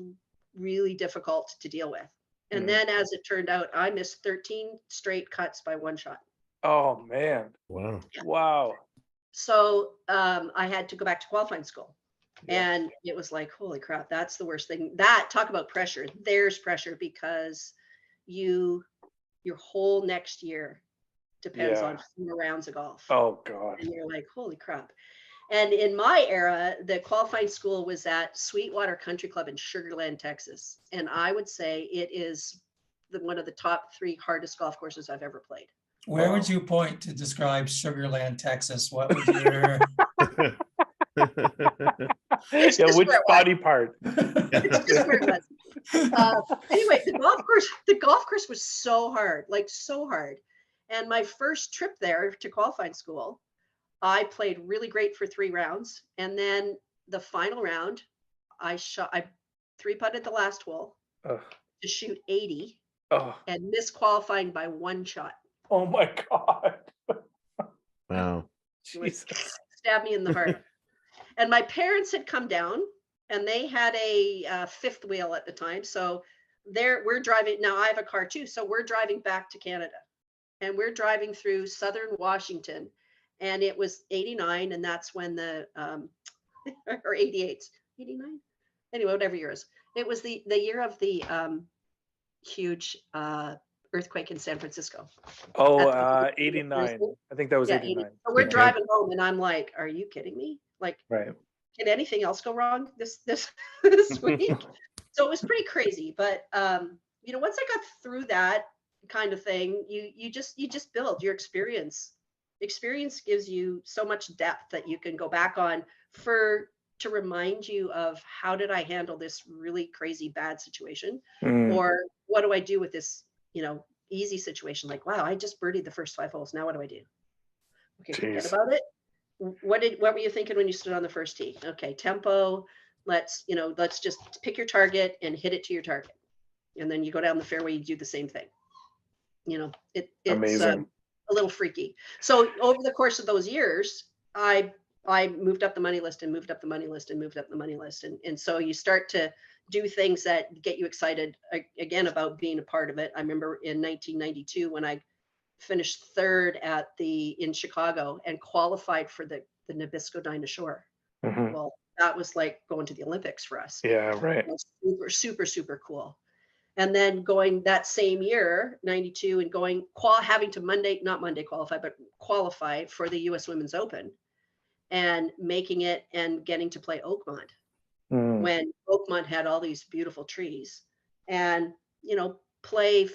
really difficult to deal with. And then as it turned out, I missed 13 straight cuts by 1 shot. Oh, man. Wow. Wow. So I had to go back to qualifying school. And it was like, holy crap, that's the worst thing. Talk about pressure. There's pressure because your whole next year depends on 4 rounds of golf. Oh, God. And you're like, holy crap. And in my era, the qualifying school was at Sweetwater Country Club in Sugar Land, Texas. And I would say it is one of the top 3 hardest golf courses I've ever played. Where would you point to describe Sugar Land, Texas? What would your... which body part? It's just where it was. Anyway, the golf course was so hard, like so hard. And my first trip there to qualifying school, I played really great for 3 rounds. And then the final round, I 3-putted the last hole to shoot 80 and missed qualifying by 1 shot. Oh my God. Wow. Stabbed me in the heart. And my parents had come down, and they had a 5th wheel at the time. So we're driving, now I have a car too. So we're driving back to Canada, and we're driving through Southern Washington. And it was 89, and that's when or 88, 89? Anyway, whatever year it was. It was the year of the huge earthquake in San Francisco. 89. I think that was 89. So we're driving home, and I'm like, are you kidding me? Like, right. Can anything else go wrong this week? So it was pretty crazy. But, once I got through that kind of thing, you just build your experience. Experience gives you so much depth that you can go back on to remind you of how did I handle this really crazy bad situation, or what do I do with this easy situation? Like, wow, I just birdied the first 5 holes. Now what do I do? Okay, forget about it. What were you thinking when you stood on the first tee? Okay, tempo. Let's just pick your target and hit it to your target, and then you go down the fairway. You do the same thing. It's amazing. A little freaky. So over the course of those years, I moved up the money list and moved up the money list and moved up the money list. And so you start to do things that get you excited again about being a part of it. I remember in 1992 when I finished 3rd in Chicago and qualified for the Nabisco Dinah Shore. Well, that was like going to the Olympics for us. Yeah, right. It was super, super, super cool. And then going that same year, 92, and going having to not Monday qualify, but qualify for the US Women's Open and making it and getting to play Oakmont when Oakmont had all these beautiful trees, and, you know, play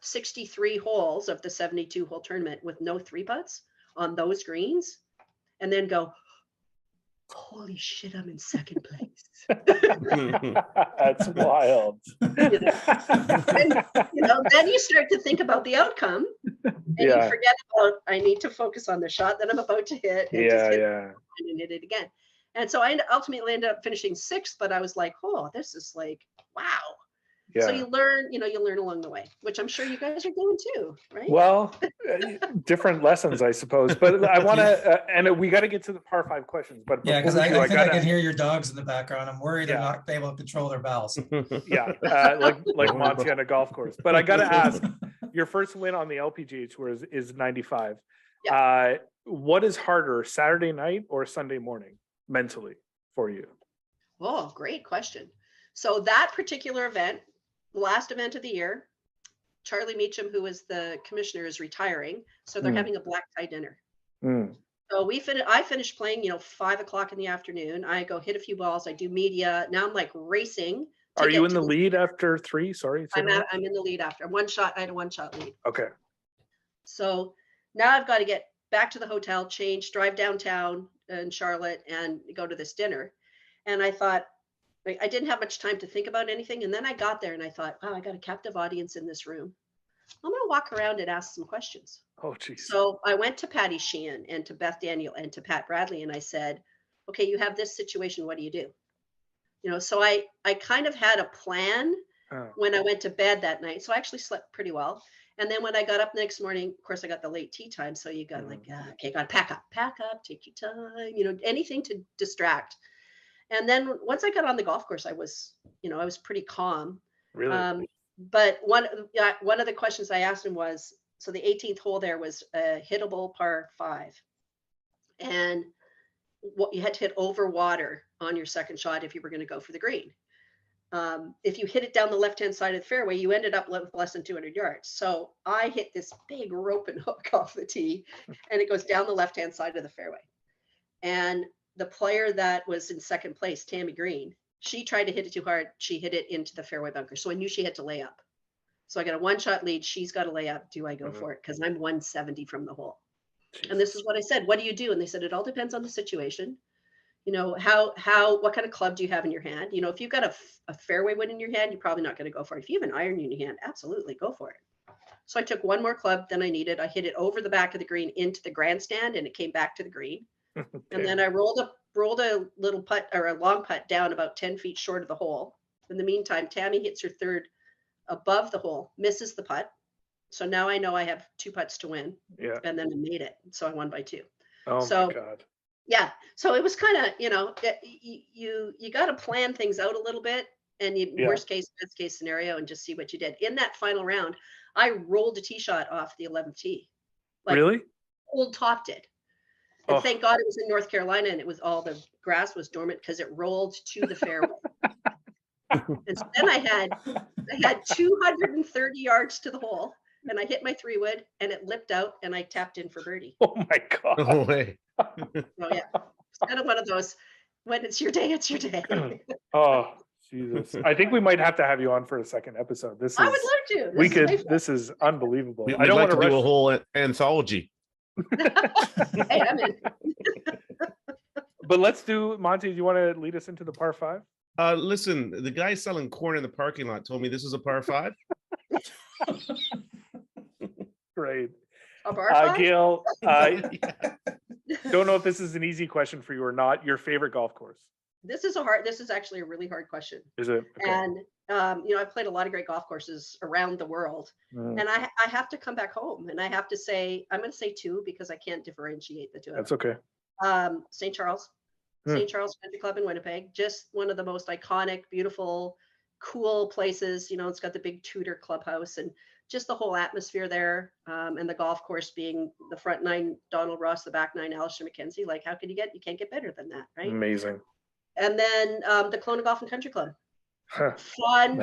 63 holes of the 72 hole tournament with no 3-putts on those greens, and then go, holy shit, I'm in second place. That's wild. You know? And, you know, then you start to think about the outcome, and you forget about, I need to focus on the shot that I'm about to hit, and just hit and hit it again. And so I ultimately ended up finishing 6th, but I was like, oh, this is like, wow. So you learn, you learn along the way, which I'm sure you guys are doing too, right? Well, different lessons, I suppose. But I want to, and we got to get to the par 5 questions. But yeah, because I think I can hear your dogs in the background. I'm worried they're not able to control their bowels. like Monty on a golf course. But I got to ask, your first win on the LPGA Tour is 95. Yeah. What is harder, Saturday night or Sunday morning, mentally for you? Oh, great question. So that particular event, the last event of the year, Charlie Meacham, who is the commissioner, is retiring. So they're having a black tie dinner. So I finished playing, 5 o'clock in the afternoon. I go hit a few balls. I do media. Now I'm like racing. Are you in the lead after 3? Sorry. I'm in the lead after one shot. I had a 1-shot lead. Okay. So now I've got to get back to the hotel, change, drive downtown in Charlotte, and go to this dinner. And I thought, I didn't have much time to think about anything. And then I got there and I thought, wow, I got a captive audience in this room. I'm going to walk around and ask some questions. Oh, geez. So I went to Patty Sheehan and to Beth Daniel and to Pat Bradley. And I said, okay, you have this situation. What do you do? So I kind of had a plan when I went to bed that night. So I actually slept pretty well. And then when I got up next morning, of course, I got the late tea time. So you got okay, got to pack up, take your time, anything to distract. And then once I got on the golf course, I was pretty calm. Really? But one of the questions I asked him was, so the 18th hole there was a hittable par 5. And you had to hit over water on your second shot if you were going to go for the green. If you hit it down the left-hand side of the fairway, you ended up with less than 200 yards. So I hit this big rope and hook off the tee, and it goes down the left-hand side of the fairway. And the player that was in second place, Tammy Green, she tried to hit it too hard. She hit it into the fairway bunker. So I knew she had to lay up. So I got a 1-shot lead. She's got to lay up. Do I go for it? Because I'm 170 from the hole. Jesus. And this is what I said. What do you do? And they said, it all depends on the situation. What kind of club do you have in your hand? If you've got a fairway wood in your hand, you're probably not going to go for it. If you have an iron in your hand, absolutely go for it. So I took one more club than I needed. I hit it over the back of the green into the grandstand, and it came back to the green. Okay. And then I rolled a little putt, or a long putt, down about 10 feet short of the hole. In the meantime, Tammy hits her third above the hole, misses the putt. So now I know I have 2 putts to win. Yeah. And then I made it. So I won by 2. Oh my God. Yeah. So it was kind of, you got to plan things out a little bit, and worst case, best case scenario, and just see what you did. In that final round, I rolled a tee shot off the 11th tee. Really? Old topped it. And thank God it was in North Carolina, and it was all the grass was dormant because it rolled to the fairway. And so then I had 230 yards to the hole, and I hit my 3-wood, and it lipped out, and I tapped in for birdie. Oh my God. No way. So yeah, it's kind of one of those, when it's your day, it's your day. Oh, Jesus. I think we might have to have you on for a second episode. I would love to. This is unbelievable. I don't want to do a whole anthology. Hey, I'm in. But let's do, Monty, do you want to lead us into the par 5? Listen, the guy selling corn in the parking lot told me this is a par 5. A Great. par 5? Gail, don't know if this is an easy question for you or not. Your favorite golf course? This is actually a really hard question. Is it? Okay. And I've played a lot of great golf courses around the world, and I have to come back home, and I have to say, I'm going to say 2 because I can't differentiate the 2. That's okay. St. Charles Country Club in Winnipeg, just one of the most iconic, beautiful, cool places. It's got the big Tudor clubhouse and just the whole atmosphere there, and the golf course being the front 9 Donald Ross, the back 9 Alistair McKenzie. Like, how can you can't get better than that, right? Amazing. And then the Kelowna Golf and Country Club. Fun,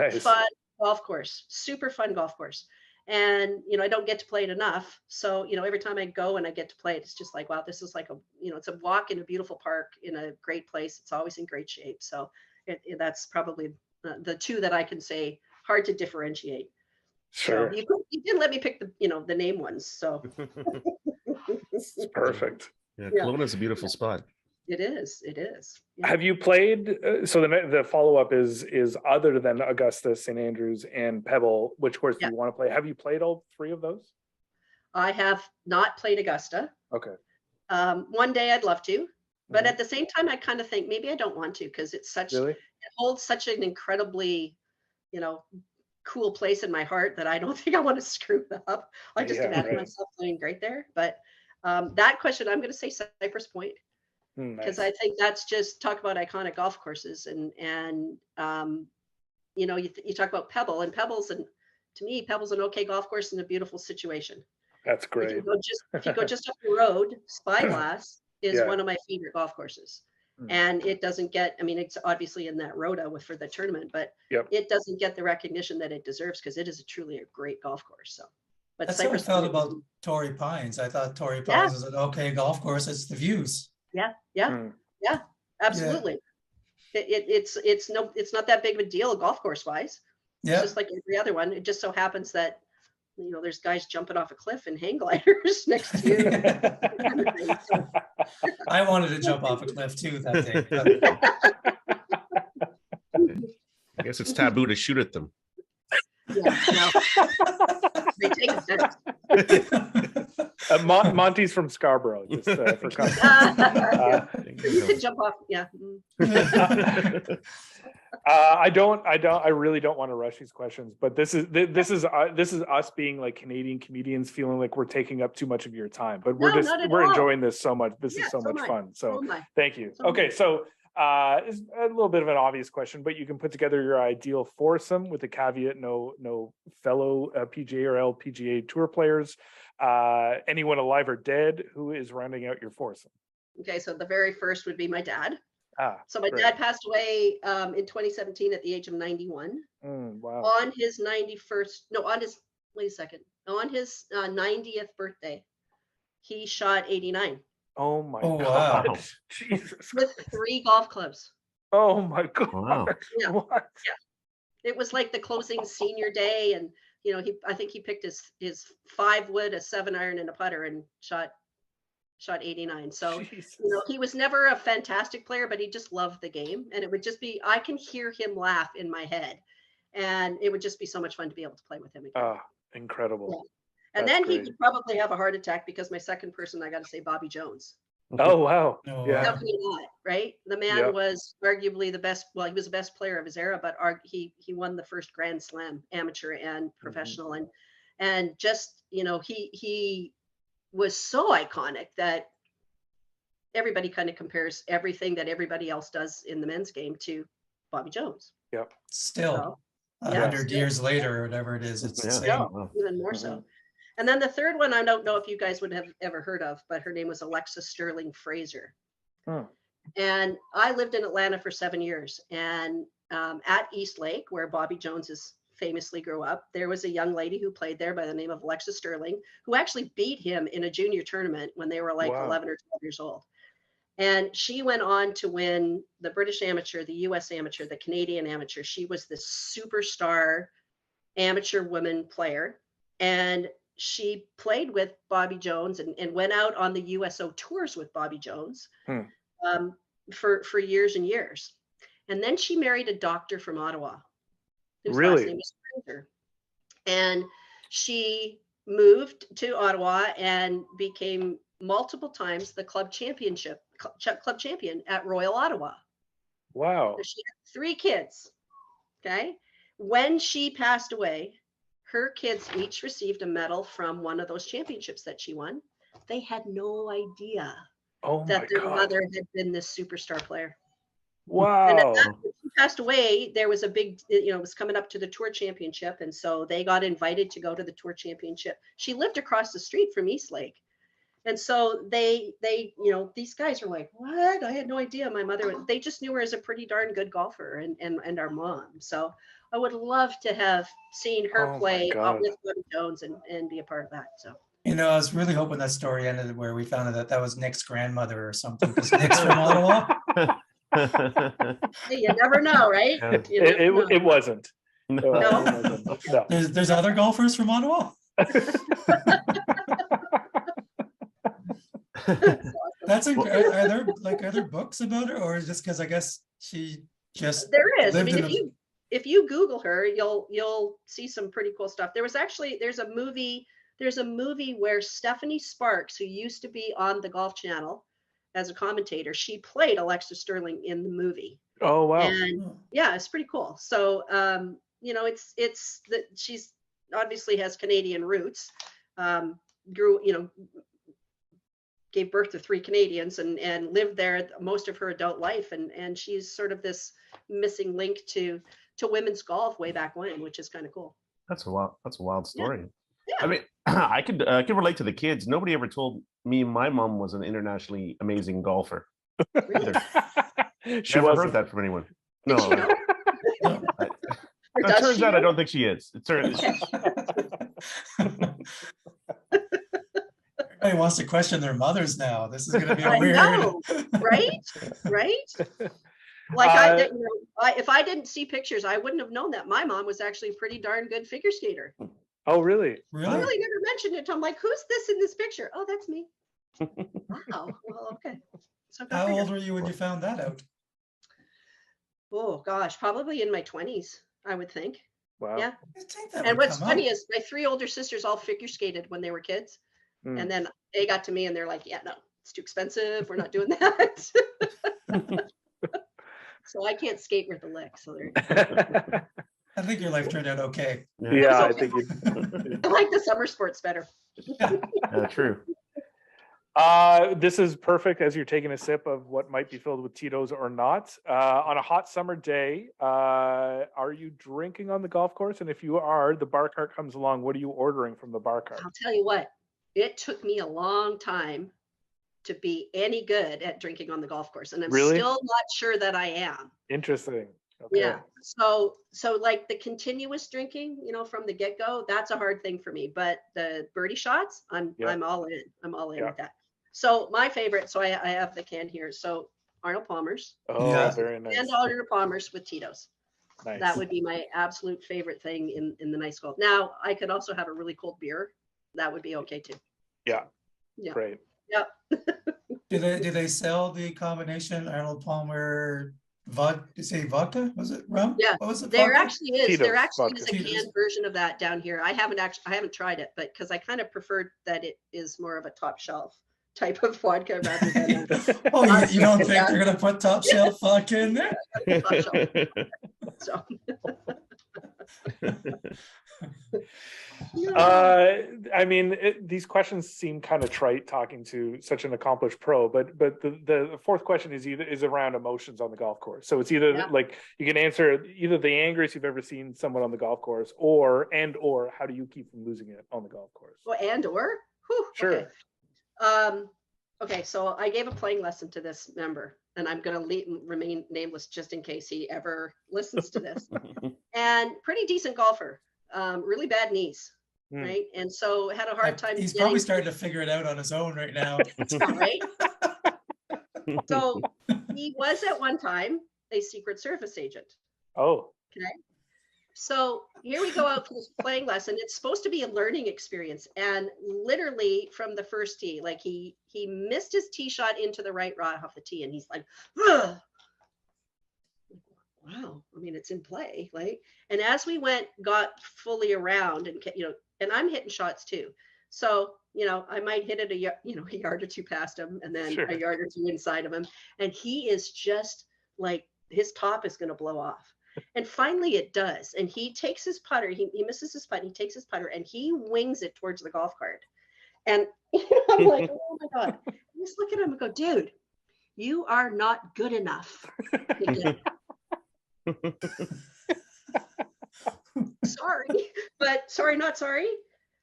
golf course, super fun golf course. And, I don't get to play it enough. So, every time I go and I get to play it, it's just like, wow, this is like it's a walk in a beautiful park in a great place. It's always in great shape. So that's probably the two that I can say hard to differentiate. Sure. So you didn't let me pick the name ones. So it's perfect. Yeah, Kelowna is a beautiful spot. It is. Yeah. Have you played? So the follow up is other than Augusta, St. Andrews, and Pebble, which course do you want to play? Have you played all three of those? I have not played Augusta. Okay. One day I'd love to, but at the same time, I kind of think maybe I don't want to because it holds such an incredibly, cool place in my heart that I don't think I want to screw it up. I just imagine myself playing great there. But that question, I'm going to say Cypress Point. Because I think that's just talk about iconic golf courses and you talk about Pebble, and to me Pebble's an okay golf course in a beautiful situation. That's great. If you go just up the road, Spyglass is one of my favorite golf courses. And it doesn't get, it's obviously in that Rota for the tournament, but it doesn't get the recognition that it deserves because it is truly a great golf course. So but that's how I felt about Torrey Pines. I thought Torrey Pines was an okay golf course. It's the views. Yeah, absolutely. It's not that big of a deal golf course wise. It's just like every other one. It just so happens that there's guys jumping off a cliff in hang gliders next to you. I wanted to jump off a cliff too that day. I guess it's taboo to shoot at them. They take offense. Monty's from Scarborough. Just for context. You can jump off. Yeah. I really don't want to rush these questions, but this is us being like Canadian comedians feeling like we're taking up too much of your time, but we're enjoying this so much. This is so much fun. So thank you. Okay, so it's a little bit of an obvious question, but you can put together your ideal foursome with the caveat no fellow PGA or LPGA tour players, anyone alive or dead who is rounding out your foursome. Okay, so the very first would be my dad. So my great. dad passed away in 2017 at the age of 91. Wow. On his 90th birthday, he shot 89. Oh my God. Wow. Jesus. With 3 golf clubs. Oh my God. Wow. Yeah. What? Yeah. It was like the closing senior day, and I think he picked his 5-wood, a 7-iron, and a putter, and shot 89. So he was never a fantastic player, but he just loved the game, and it would just be, I can hear him laugh in my head, and it would just be so much fun to be able to play with him again. Incredible. Yeah. And then he would probably have a heart attack because my second person, I got to say, Bobby Jones. Oh wow. Yeah. Definitely not, right? The man was arguably the best. Well, he was the best player of his era, but he won the first Grand Slam, amateur and professional, and just he was so iconic that everybody kind of compares everything that everybody else does in the men's game to Bobby Jones. Yep. Still, 100 years later, or whatever it is, it's the same. Even more so. And then the third one, I don't know if you guys would have ever heard of, but her name was Alexa Sterling Fraser. And I lived in Atlanta for 7 years. And at East Lake, where Bobby Jones famously grew up, there was a young lady who played there by the name of Alexa Sterling, who actually beat him in a junior tournament when they were like 11 or 12 years old. And she went on to win the British Amateur, the US Amateur, the Canadian Amateur. She was the superstar amateur woman player. And she played with Bobby Jones and went out on the USO tours with Bobby Jones for years and years. And then she married a doctor from Ottawa. Whose last name was Fraser. And she moved to Ottawa and became multiple times the club champion at Royal Ottawa. Wow. So she had 3 kids. Okay. When she passed away, her kids each received a medal from one of those championships that she won. They had no idea that their mother had been this superstar player. Wow. And at that, when she passed away, there was a big, it was coming up to the tour championship. And so they got invited to go to the tour championship. She lived across the street from East Lake. And so they, these guys are like, what? I had no idea. My mother, they just knew her as a pretty darn good golfer, and our mom. So I would love to have seen her play with Bobby Jones and be a part of that. So. I was really hoping that story ended where we found out that was Nick's grandmother or something, because Nick's from Ottawa. Hey, you never know, right? It wasn't. No. There's other golfers from Ottawa. That's are there books about her, or just because I guess she just there is. I mean, if you Google her, you'll see some pretty cool stuff. There's a movie where Stephanie Sparks, who used to be on the Golf Channel as a commentator, she played Alexa Sterling in the movie. Oh wow! And yeah, it's pretty cool. So it's that she's obviously has Canadian roots. Gave birth to 3 Canadians and lived there most of her adult life, and she's sort of this missing link to women's golf way back when, which is kind of cool. That's a wild story. Yeah. I mean, I could relate to the kids. Nobody ever told me my mom was an internationally amazing golfer. Really? She never heard that from anyone. No. It turns out I don't think she is. It certainly. Everybody wants to question their mothers now. This is going to be a weird. Know, right? Like if I didn't see pictures, I wouldn't have known that my mom was actually a pretty darn good figure skater. Oh, really? Really? I really never mentioned it. I'm like, who's this in this picture? Oh, that's me. Wow. Well, okay. So how old were you when you found that out? Oh gosh, probably in my 20s, I would think. Wow. Yeah. And what's funny is my 3 older sisters all figure skated when they were kids. And then they got to me and they're like, yeah, no, it's too expensive. We're not doing that. So I can't skate with a lick. So there. I think your life turned out okay. Yeah, I think I like the summer sports better. True. This is perfect as you're taking a sip of what might be filled with Tito's or not. On a hot summer day, are you drinking on the golf course? And if you are, the bar cart comes along. What are you ordering from the bar cart? I'll tell you what, it took me a long time to be any good at drinking on the golf course. And I'm still not sure that I am. Interesting. Okay. Yeah. So like the continuous drinking, from the get-go, that's a hard thing for me. But the birdie shots, I'm all in. I'm all in with that. So my favorite, so I have the can here. So Arnold Palmer's. Oh, yeah. Very nice. And Arnold Palmer's with Tito's. Nice. That would be my absolute favorite thing in the nice golf. Now I could also have a really cold beer. That would be okay too. Yeah. Yeah. Great. Yeah. Do they sell the combination Arnold Palmer vodka? Was it rum? Yeah. What was it? There actually is. Tito's There actually vodka. is a canned version of that down here. I haven't tried it, but because I kind of preferred that it is more of a top shelf type of vodka rather than oh, you don't think they're gonna put top shelf vodka in there? Top shelf. So. I mean, these questions seem kind of trite talking to such an accomplished pro, but the fourth question is around emotions on the golf course. So it's either like you can answer either the angriest you've ever seen someone on the golf course, or how do you keep from losing it on the golf course? Well, Whew, sure. Okay, so I gave a playing lesson to this member, and I'm going to remain nameless just in case he ever listens to this. And pretty decent golfer, really bad knees, right? And so had a hard time. He's probably starting to figure it out on his own right now. Right? So he was at one time a Secret Service agent. Oh. Okay. So here we go out for this playing lesson. It's supposed to be a learning experience. And literally from the first tee, like he missed his tee shot into the right rod off the tee. And he's like, ugh. Wow. I mean, it's in play. Like, and as we got fully around and, and I'm hitting shots too. So, I might hit it a yard or two past him and then a yard or two inside of him. And he is just like, his top is going to blow off. And finally it does. And he takes his putter, he misses his putt, he takes his putter and he wings it towards the golf cart. And I'm like, oh my God. I just look at him and go, dude, you are not good enough. Sorry, not sorry.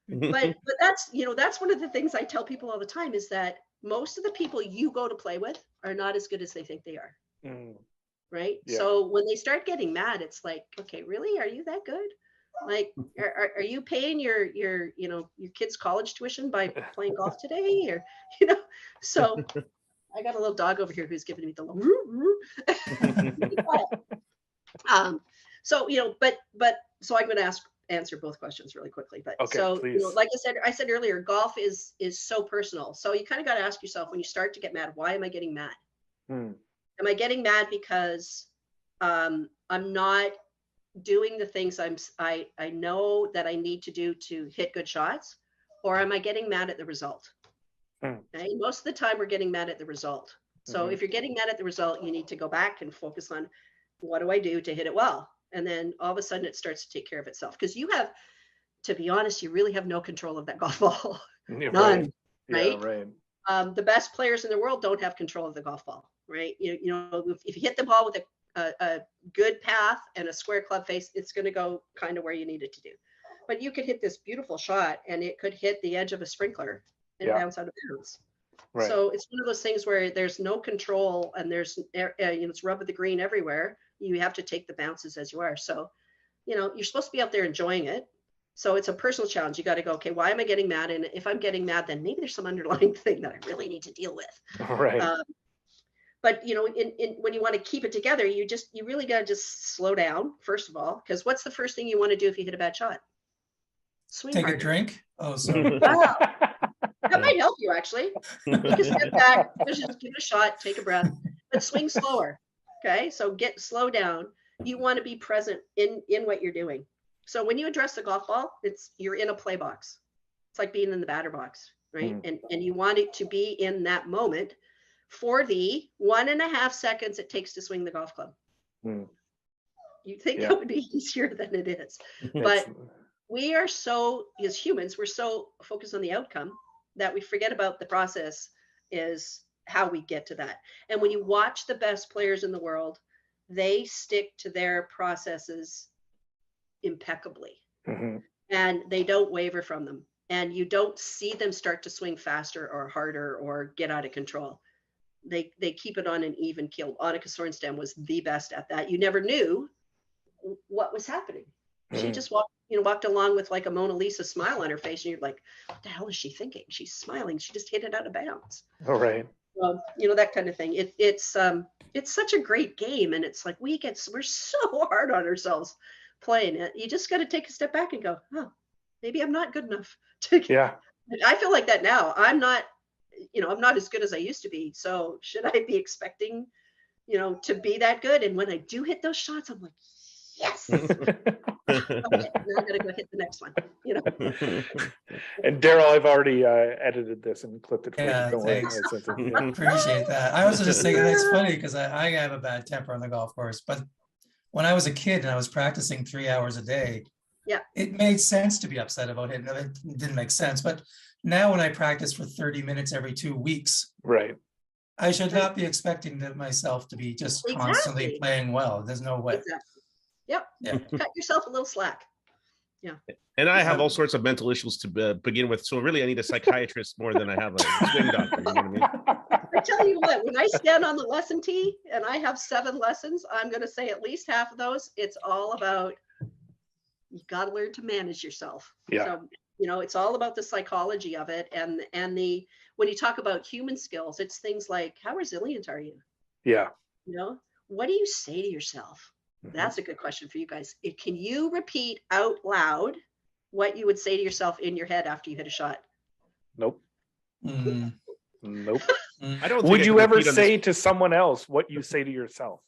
but that's, that's one of the things I tell people all the time is that most of the people you go to play with are not as good as they think they are. Right. Yeah. So when they start getting mad, it's like, okay, really? Are you that good? Like, are you paying your kid's college tuition by playing golf today? Or, so I got a little dog over here who's giving me the little so, so I'm going to answer both questions really quickly. But okay, so, please. like I said earlier, golf is so personal. So you kind of got to ask yourself when you start to get mad, why am I getting mad? Am I getting mad because I'm not doing the things I know that I need to do to hit good shots, or am I getting mad at the result? Okay? Most of the time we're getting mad at the result. So if you're getting mad at the result, you need to go back and focus on what do I do to hit it well? And then all of a sudden it starts to take care of itself. Because you have, to be honest, you really have no control of that golf ball. None. Right? Yeah, right. The best players in the world don't have control of the golf ball, right? If you hit the ball with a good path and a square club face, it's going to go kind of where you need it to do. But you could hit this beautiful shot and it could hit the edge of a sprinkler and bounce out of bounds. Right. So it's one of those things where there's no control and there's it's rub of the green everywhere. You have to take the bounces as you are. So, you're supposed to be out there enjoying it. So it's a personal challenge. You got to go, okay, why am I getting mad? And if I'm getting mad, then maybe there's some underlying thing that I really need to deal with. Right. But when you want to keep it together, you really got to just slow down, first of all, because what's the first thing you want to do if you hit a bad shot? Swing Take harder. a drink. Oh, sorry. Wow. That might help you actually. You can step back, just give it a shot, take a breath, but swing slower. Okay, so slow down. You want to be present in what you're doing. So when you address the golf ball, you're in a play box. It's like being in the batter box, right? And you want it to be in that moment for the 1.5 seconds it takes to swing the golf club. You think that would be easier than it is. But we are as humans, we're so focused on the outcome that we forget about the process is how we get to that. And when you watch the best players in the world, they stick to their processes impeccably and they don't waver from them. And you don't see them start to swing faster or harder or get out of control. They keep it on an even keel. Annika Sorenstam was the best at that. You never knew what was happening. She just walked along with like a Mona Lisa smile on her face, and you're like, what the hell is she thinking? She's smiling. She just hit it out of bounds. All right. That kind of thing. It's such a great game, and it's like we're so hard on ourselves playing it. You just got to take a step back and go, oh, maybe I'm not good enough. I feel like that now. I'm not as good as I used to be. So should I be expecting, to be that good? And when I do hit those shots, I'm like, yes. Okay, now I'm gonna go hit the next one. And Daryl, I've already edited this and clipped it for Yeah, you. thanks. Appreciate that. I was just thinking that's funny because I have a bad temper on the golf course, but when I was a kid and I was practicing 3 hours a day, it made sense to be upset about it. It didn't make sense, but now when I practice for 30 minutes every 2 weeks, right, I should not be expecting myself to be just constantly playing well. There's no way. Exactly. Yep. Yeah. Cut yourself a little slack. Yeah. And I have all sorts of mental issues to begin with. So really, I need a psychiatrist more than I have a swing doctor. You know what I mean? I tell you what, when I stand on the lesson tee and I have 7 lessons, I'm going to say at least half of those, it's all about, you got to learn to manage yourself. Yeah. So, it's all about the psychology of it. And when you talk about human skills, it's things like, how resilient are you? Yeah. What do you say to yourself? That's a good question for you guys. Can you repeat out loud what you would say to yourself in your head after you hit a shot? Nope. Nope. I don't. Would you ever say to someone else what you say to yourself?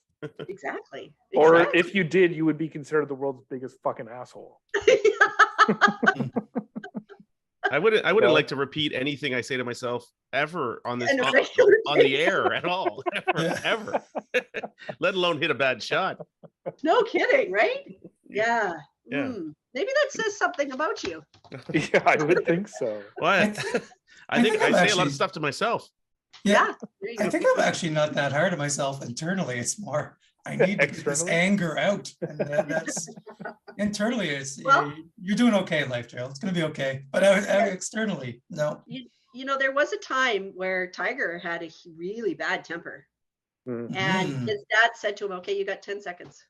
Exactly. Or if you did, you would be considered the world's biggest fucking asshole. I wouldn't like to repeat anything I say to myself ever on this on the air at all, ever. Let alone hit a bad shot. No kidding, right? Yeah. Maybe that says something about you. Yeah, I would think so. What? I think I say a lot of stuff to myself. Yeah. I think I'm actually not that hard on myself internally. It's more I need to get this Externally? anger out. And that's internally, Well- you're doing okay in life, Gerald. It's gonna be okay. But externally, no. You know, there was a time where Tiger had a really bad temper, Mm. and Mm. his dad said to him, okay, you got 10 seconds.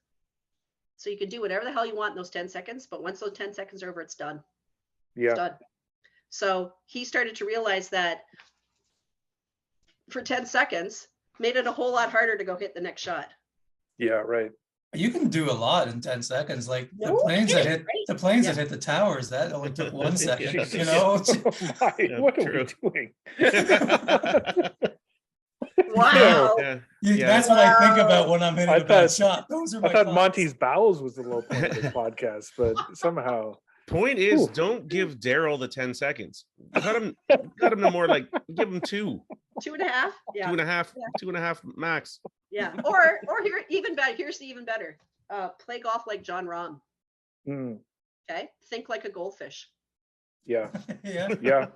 So you can do whatever the hell you want in those 10 seconds, but once those 10 seconds are over, it's done. It's Yeah. done. So he started to realize that for 10 seconds made it a whole lot harder to go hit the next shot. Yeah, right. You can do a lot in 10 seconds. Like the No planes that kidding, hit right? the planes Yeah. that hit the towers, that only took 1 second, Yeah. you know? Oh my, Yeah, what true. are we doing? Wow. Yeah. That's what I think Wow. about when I'm hitting I a bad thought- shot. Those are I my thought thoughts. Monty's bowels was the low point of this podcast, but somehow. Point is, Ooh. don't give Daryl the 10 seconds. Cut him to more like give him 2, 2.5. Yeah. 2.5, Yeah. 2.5 max. Yeah. Or here, even better. Here's the even better. Play golf like John Rahm. Mm, Okay. Think like a goldfish. yeah, Yeah. yeah.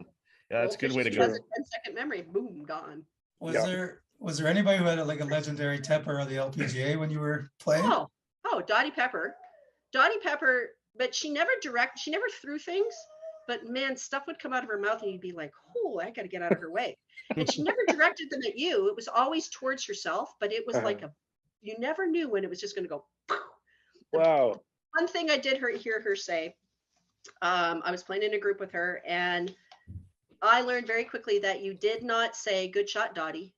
Yeah, that's a good way to Goldfish go. has a 10-second memory. Boom, gone. Was there anybody who had like a legendary temper on the LPGA when you were playing? Oh, Dottie Pepper. Dottie Pepper, but she never threw things, but man, stuff would come out of her mouth and you'd be like, oh, I gotta get out of her way. And she never directed them at you. It was always towards herself, but it was like you never knew when it was just gonna go. Wow. One thing I did hear her say, I was playing in a group with her, and I learned very quickly that you did not say good shot, Dottie,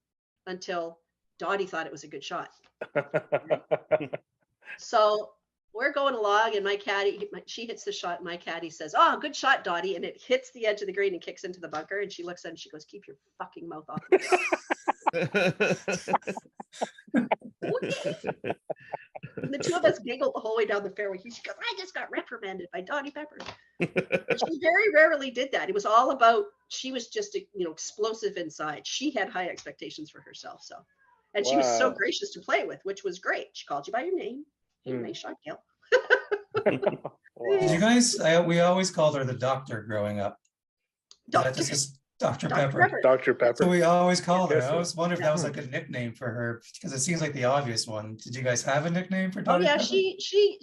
until Dottie thought it was a good shot. So we're going along, and my caddy, she hits the shot. My caddy says, oh, good shot, Dottie. And it hits the edge of the green and kicks into the bunker. And she looks at it and she goes, keep your fucking mouth off me. And the two of us giggled the whole way down the fairway. She goes, I just got reprimanded by Dottie Pepper. But she very rarely did that. It was all about, she was just, explosive inside. She had high expectations for herself. So, and she was so Wow. gracious to play with, which was great. She called you by your name. Hey, nice shot, Gail. Did you guys? We always called her the doctor growing up. That's just Dr. Pepper. Dr. Pepper. So we always called her. Yes, I always wondered if that was like a nickname for her, because it seems like the obvious one. Did you guys have a nickname for Oh Dottie yeah, Pepper?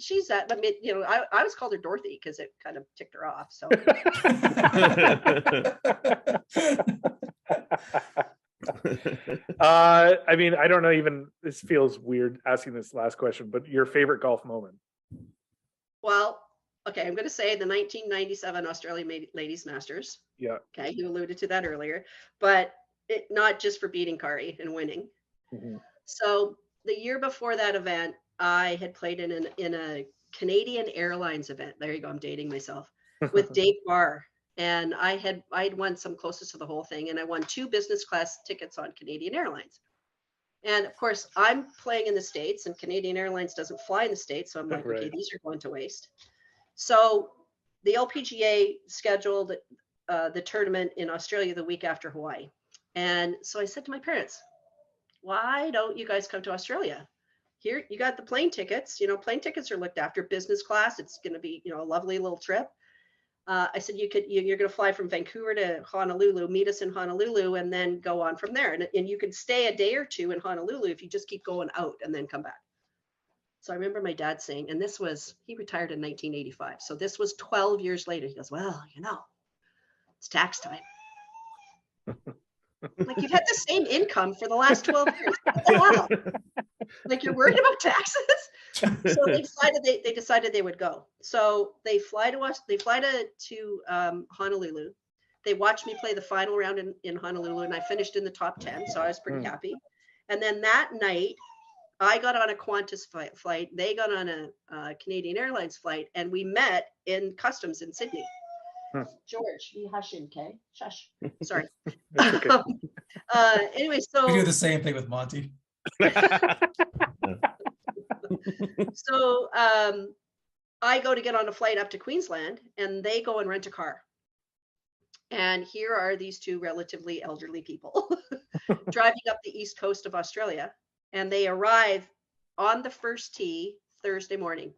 she's that. I mean, I always called her Dorothy because it kind of ticked her off. So I mean, I don't know, even this feels weird asking this last question, but your favorite golf moment? well, okay, I'm going to say the 1997 Australian Ladies Masters. Yeah. Okay, you alluded to that earlier, but not just for beating Kari and winning. Mhm. So the year before that event, I had played in a Canadian Airlines event. There you go. I'm dating myself with Dave Barr, and I had won some closest to the whole thing, and I won 2 business class tickets on Canadian Airlines. And of course, I'm playing in the States, and Canadian Airlines doesn't fly in the States, so I'm like, Right. okay, these are going to waste. So the LPGA scheduled the tournament in Australia the week after Hawaii. And so I said to my parents, why don't you guys come to Australia? Here, you got the plane tickets. Plane tickets are looked after, business class. It's going to be, a lovely little trip. I said, you're going to fly from Vancouver to Honolulu, meet us in Honolulu, and then go on from there. And you can stay a day or two in Honolulu if you just keep going out and then come back. So I remember my dad saying, and he retired in 1985. So this was 12 years later. He goes, well, it's tax time. Like, you've had the same income for the last 12 years. What the hell? Like, you're worried about taxes? So they decided they would go. So they fly to Honolulu. They watched me play the final round in Honolulu, and I finished in the top 10. So I was pretty happy. And then that night, I got on a Qantas flight. They got on a Canadian Airlines flight, and we met in customs in Sydney. George, you hushing, okay? Shush. Sorry. That's okay. Anyway, so We do the same thing with Monty. So I go to get on a flight up to Queensland, and they go and rent a car. And here are these 2 relatively elderly people driving up the east coast of Australia, and they arrive on the first tee Thursday morning.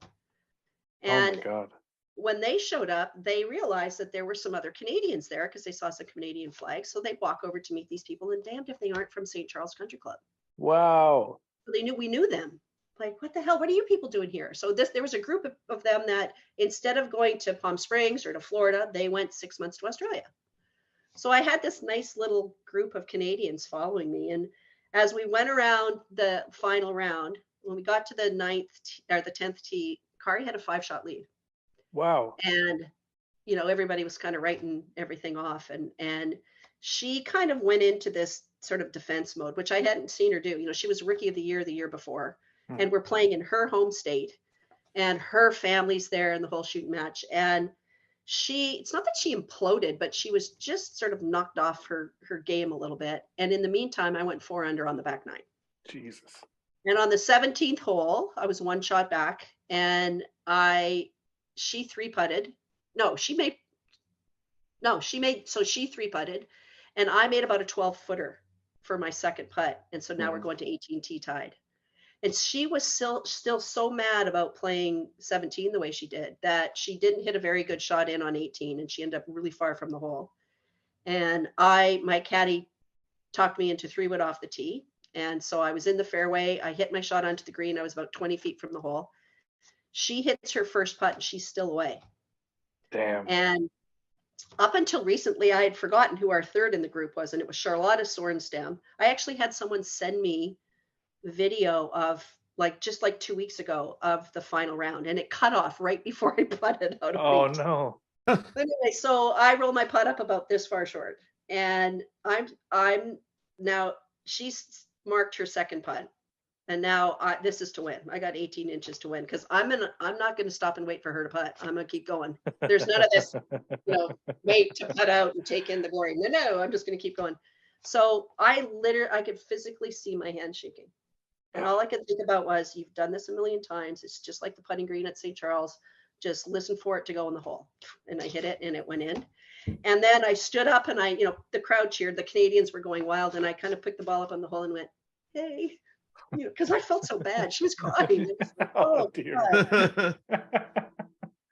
And oh my God. when they showed up, they realized that there were some other Canadians there because they saw some Canadian flags. So they walk over to meet these people, and damned if they aren't from St. Charles Country Club. Wow. So we knew them. like, what the hell? What are you people doing here? So there was a group of them that instead of going to Palm Springs or to Florida, they went 6 months to Australia. So I had this nice little group of Canadians following me. And as we went around the final round, when we got to the 10th tee, Kari had a 5-shot lead. Wow. And, everybody was kind of writing everything off. And she kind of went into this sort of defense mode, which I hadn't seen her do. She was Rookie of the year before. And we're playing in her home state, and her family's there in the whole shooting match. And it's not that she imploded, but she was just sort of knocked off her game a little bit. And in the meantime, I went 4 under on the back 9. Jesus. And on the 17th hole, I was 1 shot back, and she 3-putted. So she 3-putted, and I made about a 12-footer for my second putt. And so now we're going to 18 tee tied. And she was still so mad about playing 17 the way she did that she didn't hit a very good shot in on 18, and she ended up really far from the hole. And my caddy talked me into 3-wood off the tee. And so I was in the fairway. I hit my shot onto the green. I was about 20 feet from the hole. She hits her first putt, and she's still away. Damn. And up until recently, I had forgotten who our third in the group was, and it was Charlotta Sorenstam. I actually had someone send me video of just 2 weeks ago of the final round, and it cut off right before I putted out. Oh no. Anyway, so I roll my putt up about this far short, and I'm now, she's marked her second putt, and now this is to win. I got 18 inches to win, because I'm not going to stop and wait for her to putt. I'm going to keep going. There's none of this, wait to putt out and take in the glory. No, I'm just going to keep going. So I could physically see my hand shaking. And all I could think about was, you've done this a million times. It's just like the putting green at St. Charles. Just listen for it to go in the hole. And I hit it, and it went in. And then I stood up, and the crowd cheered. The Canadians were going wild. And I kind of picked the ball up on the hole and went, hey, because I felt so bad. She was crying. Oh dear.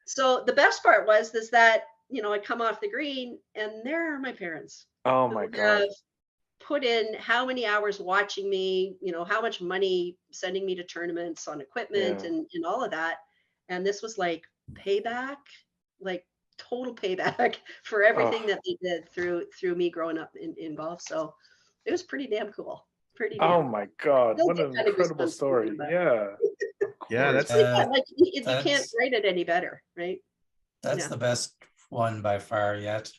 So the best part was that, I come off the green, and there are my parents. Oh my God. Put in how many hours watching me, how much money sending me to tournaments on equipment and all of that. And this was like payback, like total payback for everything that they did through me growing up in golf. So it was pretty damn cool. Oh my God. What an incredible story. Yeah. Yeah, that's you can't write it any better, right? That's the best one by far yet.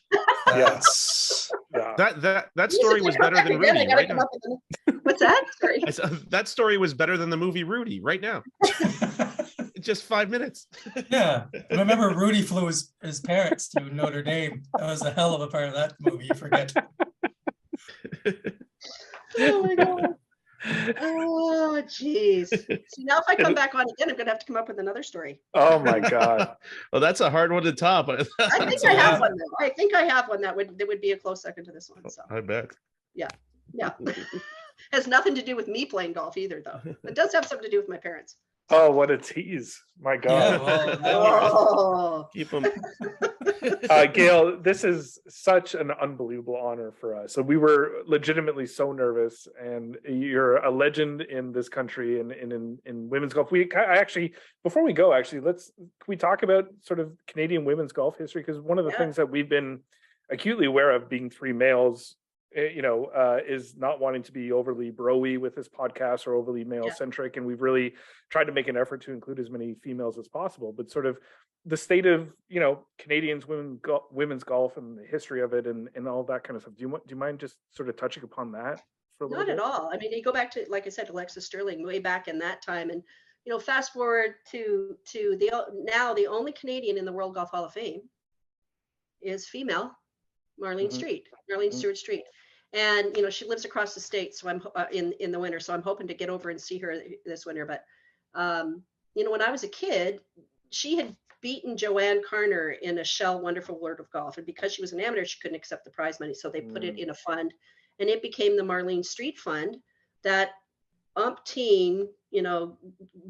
Yes. That story was better than Rudy right now. What's that? Sorry. That story was better than the movie Rudy right now. Just 5 minutes. Yeah. I remember Rudy flew his parents to Notre Dame. That was a hell of a part of that movie. You forget. Oh my God. Oh, geez. See, now if I come back on again, I'm going to have to come up with another story. Oh my God. Well, that's a hard one to top. I think I have one, though. I think I have one that would be a close second to this one. So I bet. Yeah. Has nothing to do with me playing golf either, though. It does have something to do with my parents. Oh, what a tease. My God. Yeah, well, Keep them. Gail, this is such an unbelievable honor for us. So we were legitimately so nervous, and you're a legend in this country and in women's golf. Before we go, can we talk about sort of Canadian women's golf history? Because one of the things that we've been acutely aware of, being 3 males, is not wanting to be overly bro-y with this podcast or overly male-centric, and we've really tried to make an effort to include as many females as possible. But sort of the state of Canadians women's golf and the history of it and all that kind of stuff. Do you mind just sort of touching upon that for a little bit? Not at all. I mean, you go back to, like I said, Alexis Sterling way back in that time, and fast forward to the only Canadian in the World Golf Hall of Fame is female, Marlene Stewart Street. And she lives across the state, so I'm in the winter. So I'm hoping to get over and see her this winter. But when I was a kid, she had beaten Joanne Carner in a Shell Wonderful World of Golf, and because she was an amateur, she couldn't accept the prize money, so they put it in a fund, and it became the Marlene Street Fund that umpteen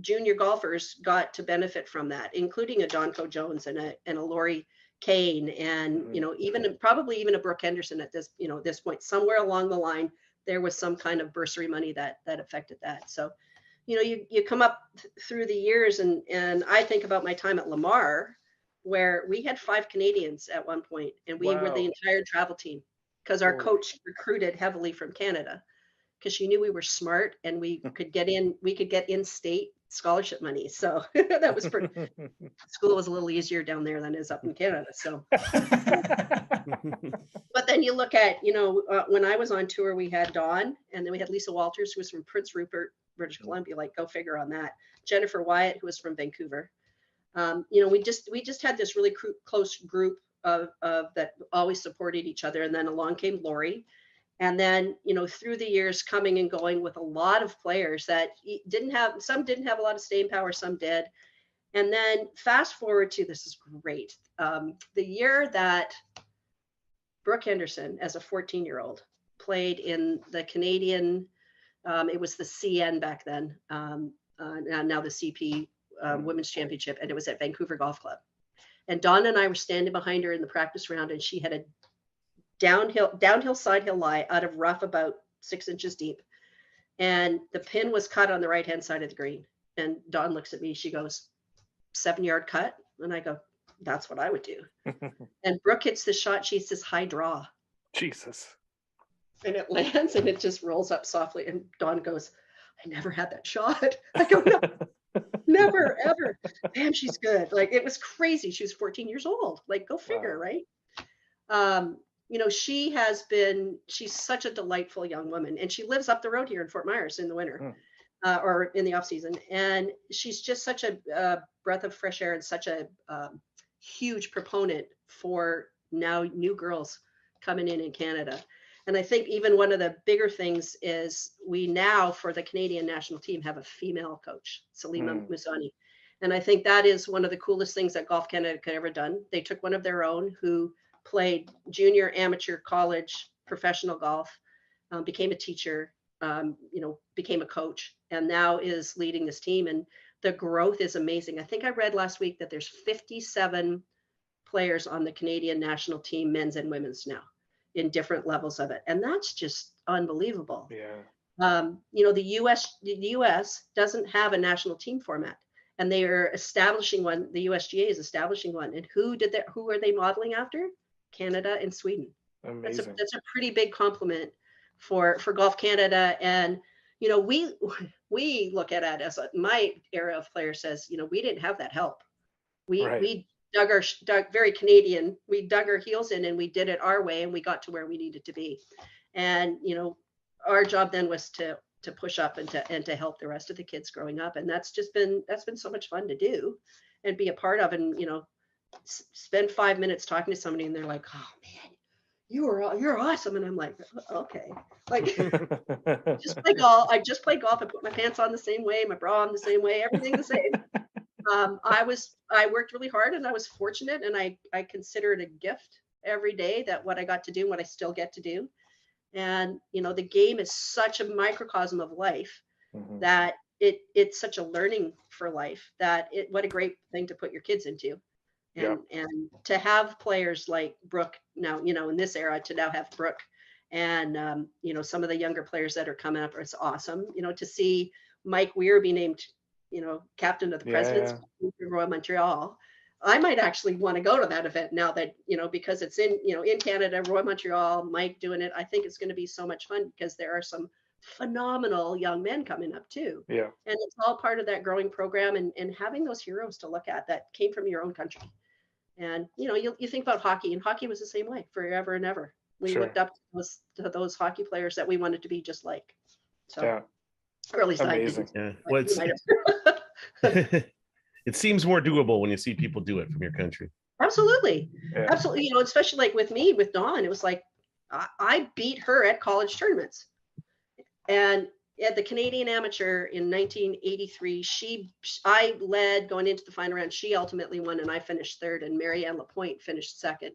junior golfers got to benefit from that, including a Donko Jones and a Lori Kane, and probably even a Brooke Henderson at this point. Somewhere along the line there was some kind of bursary money that affected that. So you come up through the years, and I think about my time at Lamar, where we had 5 Canadians at one point, and we were the entire travel team because our coach recruited heavily from Canada because she knew we were smart and we could get in-state scholarship money. So that was pretty. School was a little easier down there than it is up in Canada. So, but then you look at, when I was on tour, we had Dawn, and then we had Lisa Walters, who was from Prince Rupert, British Columbia. Like, go figure on that. Jennifer Wyatt, who was from Vancouver. We just had this really close group of that always supported each other. And then along came Lori. And then, through the years coming and going with a lot of players that some didn't have a lot of staying power, some did. And then fast forward to, this is great, the year that Brooke Henderson, as a 14-year-old, played in the Canadian, it was the CN back then, now the CP Women's Championship, and it was at Vancouver Golf Club. And Dawn and I were standing behind her in the practice round, and she had a downhill side hill lie out of rough about 6 inches deep. And the pin was cut on the right-hand side of the green. And Dawn looks at me, she goes, 7-yard cut? And I go, that's what I would do. And Brooke hits the shot, she says, high draw. Jesus. And it lands and it just rolls up softly. And Dawn goes, I never had that shot. I go, no, never, ever. Damn, she's good. Like, it was crazy. She was 14 years old. Like, go figure, right? She's such a delightful young woman, and she lives up the road here in Fort Myers in the winter, or in the off season. And she's just such a breath of fresh air and such a huge proponent for now new girls coming in Canada. And I think even one of the bigger things is we now, for the Canadian national team, have a female coach, Salima Musani. And I think that is one of the coolest things that Golf Canada could ever done. They took one of their own who played junior, amateur, college, professional golf, became a teacher, became a coach, and now is leading this team. And the growth is amazing. I think I read last week that there's 57 players on the Canadian national team, men's and women's now, in different levels of it. And that's just unbelievable. Yeah. The US doesn't have a national team format, and they are establishing one. The USGA is establishing one. And who are they modeling after? Canada and Sweden. Amazing. That's a pretty big compliment for Golf Canada. And we look at it as my era of players says, we didn't have that help. We dug very Canadian. We dug our heels in and we did it our way, and we got to where we needed to be. And our job then was to push up and to help the rest of the kids growing up. And that's been so much fun to do and be a part of. And spend 5 minutes talking to somebody and they're like, oh man, you're awesome. And I'm like, okay, like just play golf. I just play golf. I put my pants on the same way, my bra on the same way, everything the same. I worked really hard, and I was fortunate, and I consider it a gift every day that what I got to do and what I still get to do. And the game is such a microcosm of life that it's such a learning for life that what a great thing to put your kids into. And to have players like Brooke now, in this era, to now have Brooke and, some of the younger players that are coming up, it's awesome, to see Mike Weir be named, captain of the President's Royal Montreal. I might actually want to go to that event now that, because it's in Canada, Royal Montreal, Mike doing it. I think it's going to be so much fun because there are some phenomenal young men coming up too. Yeah. And it's all part of that growing program and having those heroes to look at that came from your own country. And, you think about hockey, and hockey was the same way forever and ever. We looked up to those hockey players that we wanted to be just like. So, or at least amazing. Yeah. Well, it seems more doable when you see people do it from your country. Absolutely. Yeah. Absolutely. Especially like with me, with Dawn, it was like, I beat her at college tournaments. And at the Canadian Amateur in 1983, I led going into the final round. She ultimately won, and I finished third, and Marianne Lapointe finished second.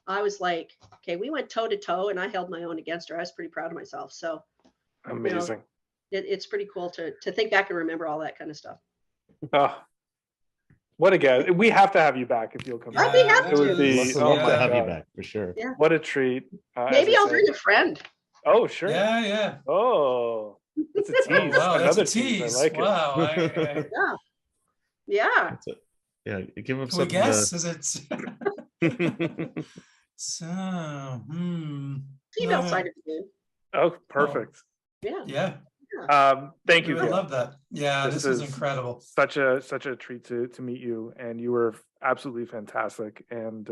I was like, okay, we went toe to toe, and I held my own against her. I was pretty proud of myself. So amazing. It's pretty cool to think back and remember all that kind of stuff. Oh, what a guy. We have to have you back if you'll come back. I'd be happy to. It would be, love to have you back for sure. Yeah. What a treat. Maybe I'll bring a friend. Oh, sure. Yeah. Oh. It's a tease. Oh, wow, that's Another a tease. I like it. Wow. Yeah. Yeah, give him Can we something. guess? Is it? To... So, Female side of the game. Oh, perfect. Yeah. Yeah. Thank We you, would Gail. love that. Yeah, this was incredible. Such a treat to meet you, and you were absolutely fantastic. And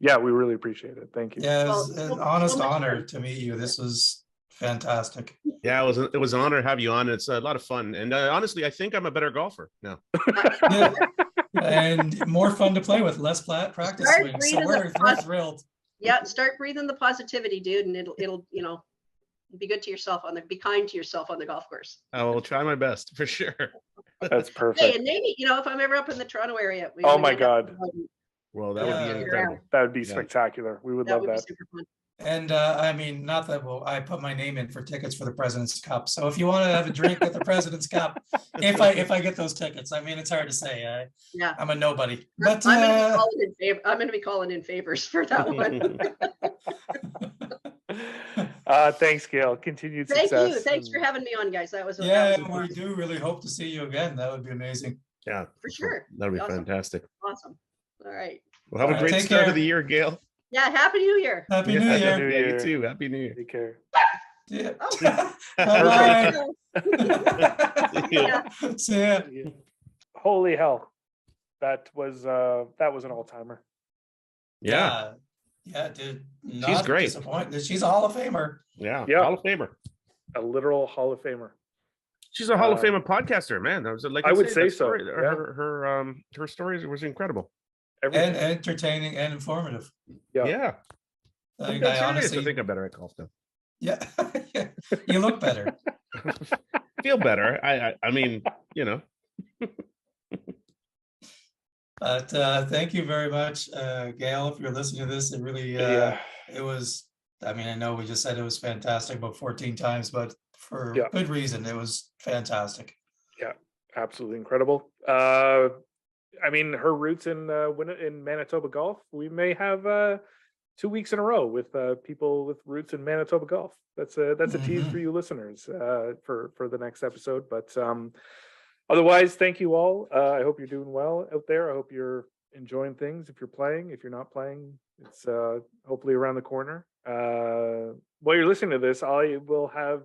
yeah, we really appreciate it. Thank you. Yeah, it was an honest honor to meet you. This was fantastic. Yeah, it was an honor to have you on. It's a lot of fun, and honestly, I think I'm a better golfer now. Yeah. And more fun to play with, less practice swings. So we're thrilled. Yeah, start breathing the positivity, dude, and it'll be good to yourself be kind to yourself on the golf course. I will try my best for sure. That's perfect. Hey, and maybe if I'm ever up in the Toronto area. Oh my God. Well, that would be incredible. That would be spectacular. We would love that. Be super fun. And I mean, not that I put my name in for tickets for the President's Cup. So if you want to have a drink at the President's Cup, if I get those tickets, I mean, it's hard to say. I'm a nobody. But I'm going to be calling in favors for that one. Thanks, Gail. Continued success. Thank you. Thanks for having me on, guys. That was we do really hope to see you again. That would be amazing. Yeah, for sure. That would be fantastic. Awesome. All right. Well, have a great start of the year, Gail. Yeah, Happy New Year. Happy New Year. Happy New Year. You too. Happy New Year. Take care. Yeah. Bye-bye. See ya. Holy hell. That was an all-timer. Yeah, dude. She's great. She's a Hall of Famer. Yeah. Hall of Famer. A literal Hall of Famer. She's a Hall of Fame podcaster, man. I was like, I would say so. Her stories was incredible. And entertaining and informative. Yeah. I honestly think I'm better at golf now. Yeah. You look better. Feel better. I mean, But thank you very much, Gail. If you're listening to this, it really it was. I mean, I know we just said it was fantastic about 14 times, but for good reason. It was fantastic. Yeah, absolutely incredible. I mean, her roots in Manitoba golf. We may have 2 weeks in a row with people with roots in Manitoba golf. That's a tease for you listeners for the next episode. But otherwise, thank you all. I hope you're doing well out there. I hope you're enjoying things. If you're playing, if you're not playing, it's hopefully around the corner. While you're listening to this, I will have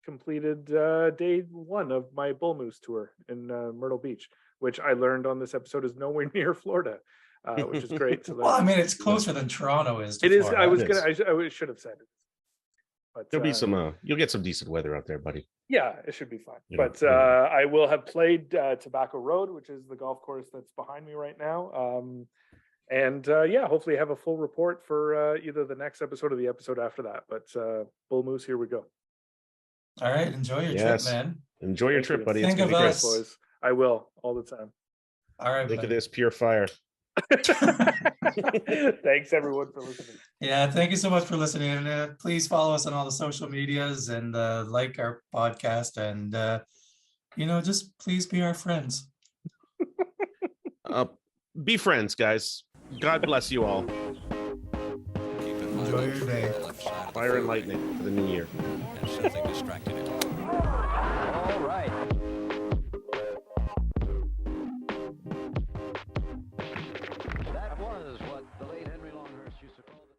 completed day 1 of my bull moose tour in Myrtle Beach, which I learned on this episode is nowhere near Florida, which is great to learn. Well, I mean, it's closer than Toronto is. It is. I should have said it. But there'll be some. You'll get some decent weather out there, buddy. Yeah, it should be fine. But I will have played Tobacco Road, which is the golf course that's behind me right now. And hopefully have a full report for either the next episode or the episode after that. But Bull Moose, here we go. All right, enjoy your trip, man. Enjoy your trip, buddy. Think of us, boys. I will all the time. All right. Look at this pure fire. Thanks everyone for listening. Yeah, thank you so much for listening. And please follow us on all the social medias and like our podcast and just please be our friends. Be friends, guys. God bless you all. Enjoy your day. Fire and lightning for the new year. And something distracted him.